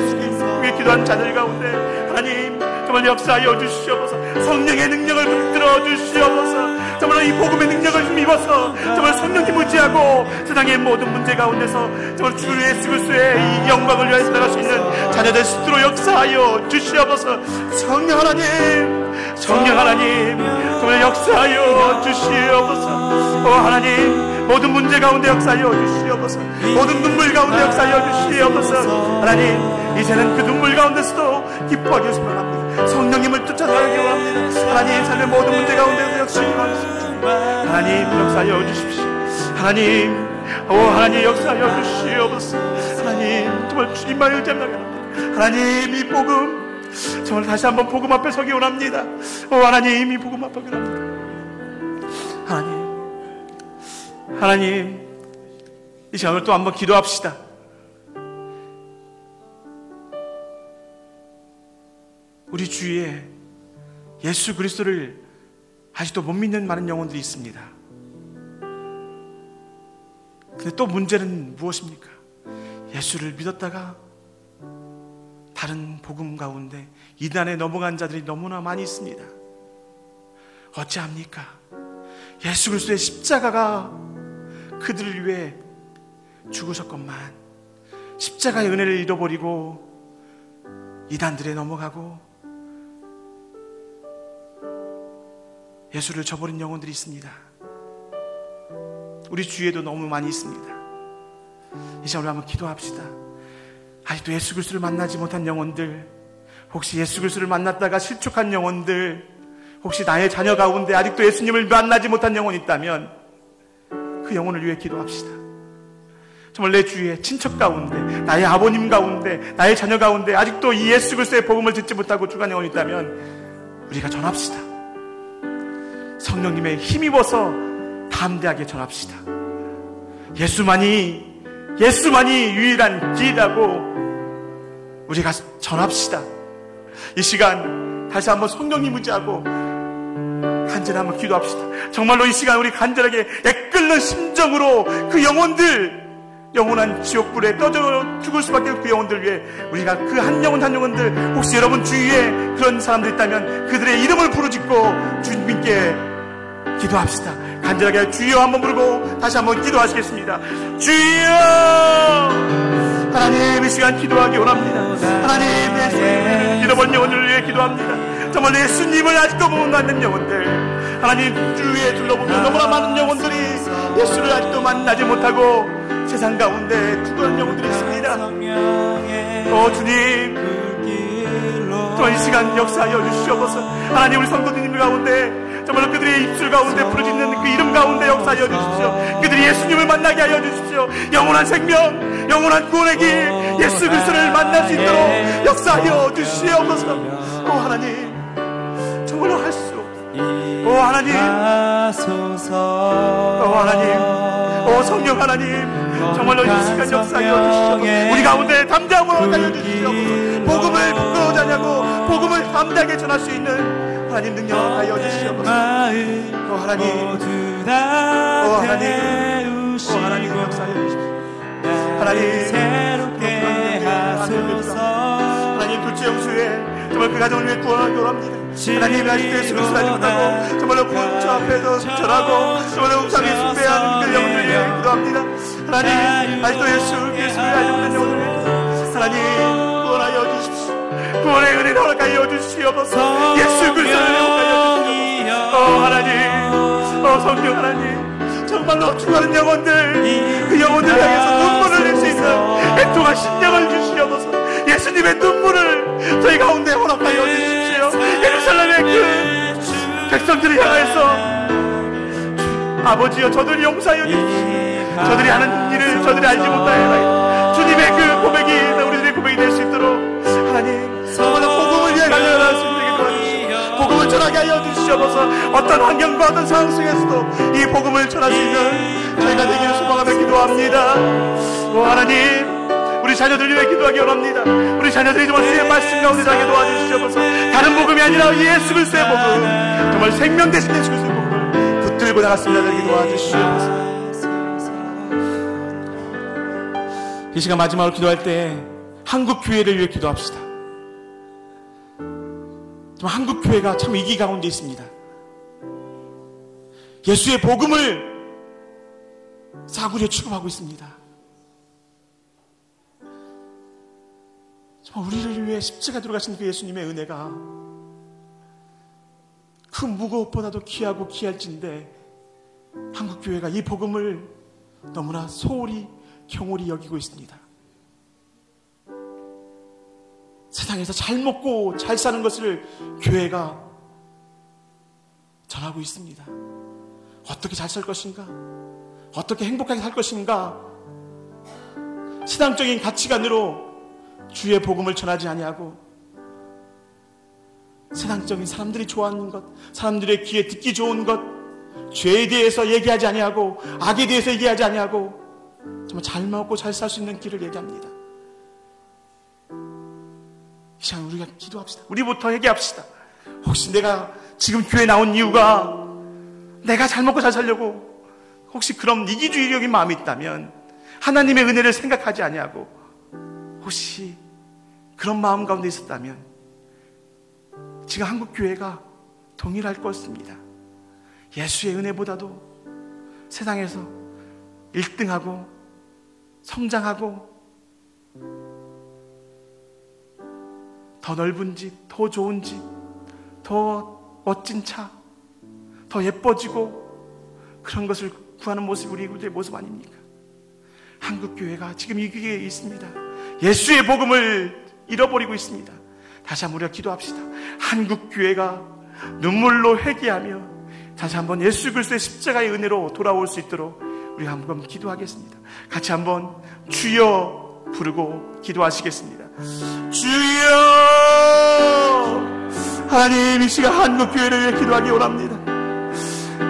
위에 기도한 자들 가운데 하나님 정말 역사하여 주시옵소서. 성령의 능력을 붙들어 주시옵소서. 정말 이 복음의 능력을 힘입어서 정말 성령님 의지하고 세상의 모든 문제 가운데서 정말 주 예수 그리스도의 이 영광을 위하여 나갈 수 있는 자녀들 스스로 역사하여 주시옵소서. 성령 하나님 정말 역사하여 주시옵소서. 하나님, 모든 문제 가운데 역사하여 주시옵소서. 모든 눈물 가운데 역사하여 주시옵소서. 하나님, 이제는 그 눈물 가운데서도 기뻐하기 소망합니다. 성령님을 쫓아나가기 원합니다. 하나님, 삶의 모든 문제 가운데서 역시 하나님 역사하여 주십시오. 하나님, 하나님 역사하여 주시옵소서. 하나님, 정말 주님만 의지합니다. 하나님, 이 복음 정말 다시 한번 복음 앞에 서기 원합니다. 하나님, 이 복음 앞에 서기 원합니다. 하나님, 이 시간을 또 한번 기도합시다. 우리 주위에 예수 그리스도를 아직도 못 믿는 많은 영혼들이 있습니다. 근데 또 문제는 무엇입니까? 예수를 믿었다가 다른 복음 가운데 이단에 넘어간 자들이 너무나 많이 있습니다. 어찌합니까? 예수 그리스도의 십자가가 그들을 위해 죽으셨건만 십자가의 은혜를 잃어버리고 이단들에 넘어가고 예수를 저버린 영혼들이 있습니다. 우리 주위에도 너무 많이 있습니다. 이 시간 우리 한번 기도합시다. 아직도 예수 그리스도를 만나지 못한 영혼들, 혹시 예수 그리스도를 만났다가 실족한 영혼들, 혹시 나의 자녀 가운데 아직도 예수님을 만나지 못한 영혼이 있다면 그 영혼을 위해 기도합시다. 정말 내 주위에 친척 가운데, 나의 아버님 가운데, 나의 자녀 가운데 아직도 이 예수 그리스도의 복음을 듣지 못하고 죽은 영혼이 있다면 우리가 전합시다. 성령님의 힘입어서 담대하게 전합시다. 예수만이 유일한 길이라고 우리가 전합시다. 이 시간 다시 한번 성령님 의지하고 간절히 한번 기도합시다. 정말로 이 시간 우리 간절하게 애끓는 심정으로 그 영혼들, 영원한 지옥불에 떠져 죽을 수밖에 없는 그 영혼들 위해 우리가 그 한 영혼 한 영혼들, 혹시 여러분 주위에 그런 사람들 있다면 그들의 이름을 부르짖고 주님께 기도합시다. 간절하게 주여 한번 부르고 다시 한번 기도하시겠습니다. 주여! 하나님, 이 시간 기도하기 원합니다. 하나님, 예수님을 잃어버린 영혼을 위해 기도합니다. 정말 예수님을 아직도 못 만난 영혼들, 하나님 주위에 둘러보면 너무나 많은 영혼들이 예수를 아직도 만나지 못하고 세상 가운데 죽어가는 영혼들이 있습니다. 주님, 정말 이 시간 역사하여 주시옵소서. 하나님, 우리 성도님 가운데 정말 그들의 입술 가운데 부르짖는 그 이름 가운데 역사하여 주십시오. 그들이 예수님을 만나게 하여 주십시오. 영원한 생명, 영원한 구원의 길, 예수 그리스도를 만날 수 있도록 역사하여 주시옵소서. 하나님, 정말로 할 수 없어. 하나님, 하나님, 성령 하나님, 정말로 이 시간 역사하여 주시옵소서. 우리 가운데 담대함으로 하여 주시옵소서. 복음을 부끄러워하지 않고 복음을 담대하게 전할 수 있는 하나님 능력 하여 주시옵소서. 하나님, 하나님 역사하여 주십시오. 하나님, 새롭게 하소서. 하나님, 둘째 영수에 정말 그 가정을 위해 구원하기 원합니다. 하나님, 아직도 예수를 알지 못하고 정말로 본처 앞에서 절하고 정말로 우상에 숭배하는 그 영혼을 위해 기도합니다. 하나님, 아직도 예수를 알지 못한 영혼을 위해 하나님 구원하여 주십시오. 구원의 은혜를 허락하여 주시옵소서. 예수 그리스도를 허락하여 주시옵소서. 하나님, 성령 하나님, 정말로 죽어가는 영혼들, 그 영혼들 향해서 눈물을 낼 수 있는 애통한 심령을 주시옵소서. 예수님의 눈물을 저희 가운데 허락하여 주십시오. 예루살렘의 그 백성들을 향해서 아버지여, 저들을 용서하여 주십시오. 저들이 하는 일을 저들이 알지 못하여 주님의 그 고백이 우리들의 고백이 될 수 있도록 하나님, 정말로 복음을 위해 달려갈 수 있게 도와주시고 복음을 전하게 하여 주시옵소서. 어떤 환경과 어떤 상황 속에서도 이 복음을 전할 수 있는 저희가 되기를 소망하며 기도합니다. 하나님, 우리 자녀들 위해 기도하기 원합니다. 우리 자녀들이 정말 주의 말씀 가운데 자게 도와주시옵소서. 다른 복음이 아니라 예수 그리스도의 복음, 정말 생명 대신 예수 그리스도의 복음을 붙들고 나갔습니다. 되게 도와주시옵소서. 이 시간 마지막으로 기도할 때 한국 교회를 위해 기도합시다. 한국 교회가 참 위기 가운데 있습니다. 예수의 복음을 싸구려 취급하고 있습니다. 정말 우리를 위해 십자가 들어가신 그 예수님의 은혜가 그 무엇보다도 귀하고 귀할진데 한국 교회가 이 복음을 너무나 소홀히 경홀히 여기고 있습니다. 세상에서 잘 먹고 잘 사는 것을 교회가 전하고 있습니다. 어떻게 잘 살 것인가? 어떻게 행복하게 살 것인가? 신앙적인 가치관으로 주의 복음을 전하지 아니하고 세상적인 사람들이 좋아하는 것, 사람들의 귀에 듣기 좋은 것, 죄에 대해서 얘기하지 아니하고 악에 대해서 얘기하지 아니하고 정말 잘 먹고 잘 살 수 있는 길을 얘기합니다. 이 시간 우리가 기도합시다. 우리부터 얘기합시다. 혹시 내가 지금 교회 나온 이유가 내가 잘 먹고 잘 살려고 혹시 그런 이기주의적인 마음이 있다면, 하나님의 은혜를 생각하지 아니하고 혹시 그런 마음 가운데 있었다면 지금 한국교회가 동일할 것입니다. 예수의 은혜보다도 세상에서 1등하고 성장하고 더 넓은 집, 더 좋은 집, 더 멋진 차, 더 예뻐지고 그런 것을 구하는 모습이 우리의 모습 아닙니까? 한국교회가 지금 이 기회에 있습니다. 예수의 복음을 잃어버리고 있습니다. 다시 한번 우리가 기도합시다. 한국교회가 눈물로 회개하며 다시 한번 예수 그리스도의 십자가의 은혜로 돌아올 수 있도록 우리가 한번 기도하겠습니다. 같이 한번 주여 부르고 기도하시겠습니다. 주여! 하나님, 이 시간 한국교회를 위해 기도하기 원합니다.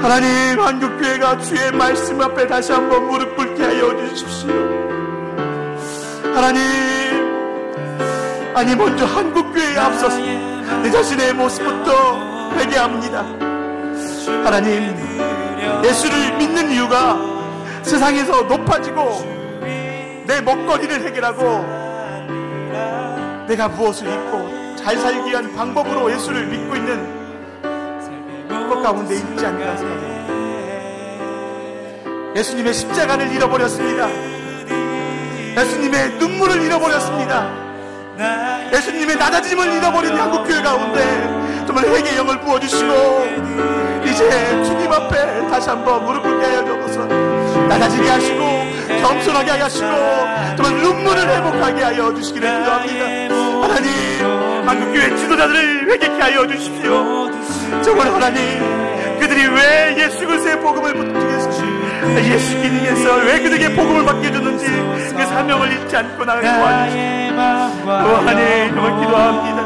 하나님, 한국교회가 주의 말씀 앞에 다시 한번 무릎 꿇게 하여 주십시오. 하나님, 아니 먼저 한국교회에 앞서서 내 자신의 모습부터 회개합니다. 하나님, 예수를 믿는 이유가 세상에서 높아지고 내 먹거리를 해결하고 내가 무엇을 입고 잘 살기 위한 방법으로 예수를 믿고 있는 것 가운데 있지 않나 생각합니다. 예수님의 십자가를 잃어버렸습니다. 예수님의 눈물을 잃어버렸습니다. 예수님의 낮아짐을 잃어버린 한국교회 가운데 정말 회개의 영을 부어주시고 이제 주님 앞에 다시 한번 무릎 꿇게 하여 주옵소서. 낮아지게 하시고 겸손하게 하시고 정말 눈물을 회복하게 하여 주시기를 기도합니다. 하나님, 한국교회 지도자들을 회개케 하여 주십시오. 정말 하나님, 그들이 왜 예수 그리스도의 복음을 붙들겠어, 예수 믿으면서 왜 그들에게 복음을 받게 해줬는지 그 사명을 잊지 않고 나가게 도와주시오. 하나님, 정말 기도합니다.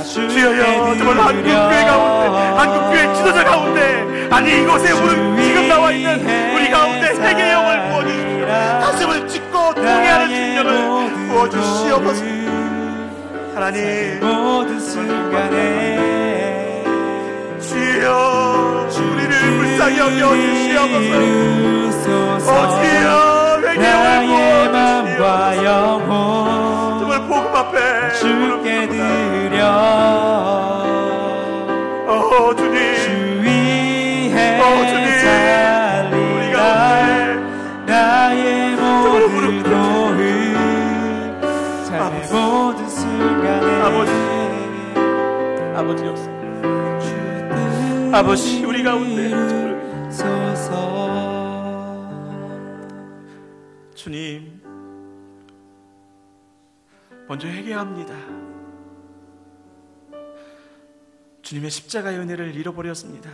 주여여, 정말 한국교회 가운데, 한국교회 지도자 가운데, 아니 이곳에 우리 지금 나와 있는 우리 가운데 회개의 영을 부어주십시오. 가슴을 찢고 통회하는 심령을 부어주시옵소서. 하나님, 모든 순간에 주여, 우리를 불쌍히 여겨주시옵소서. 주여, 회개의 영을 부어주시옵소서. 정말 복음 앞에 주께 드려 주님, 주 위에 주님, 살리라. 나의 모든 도움 삶의 모든 순간에 아버지 역사, 아버지 우리 가운데 소서. 주님, 먼저 회개합니다. 주님의 십자가의 은혜를 잃어버렸습니다.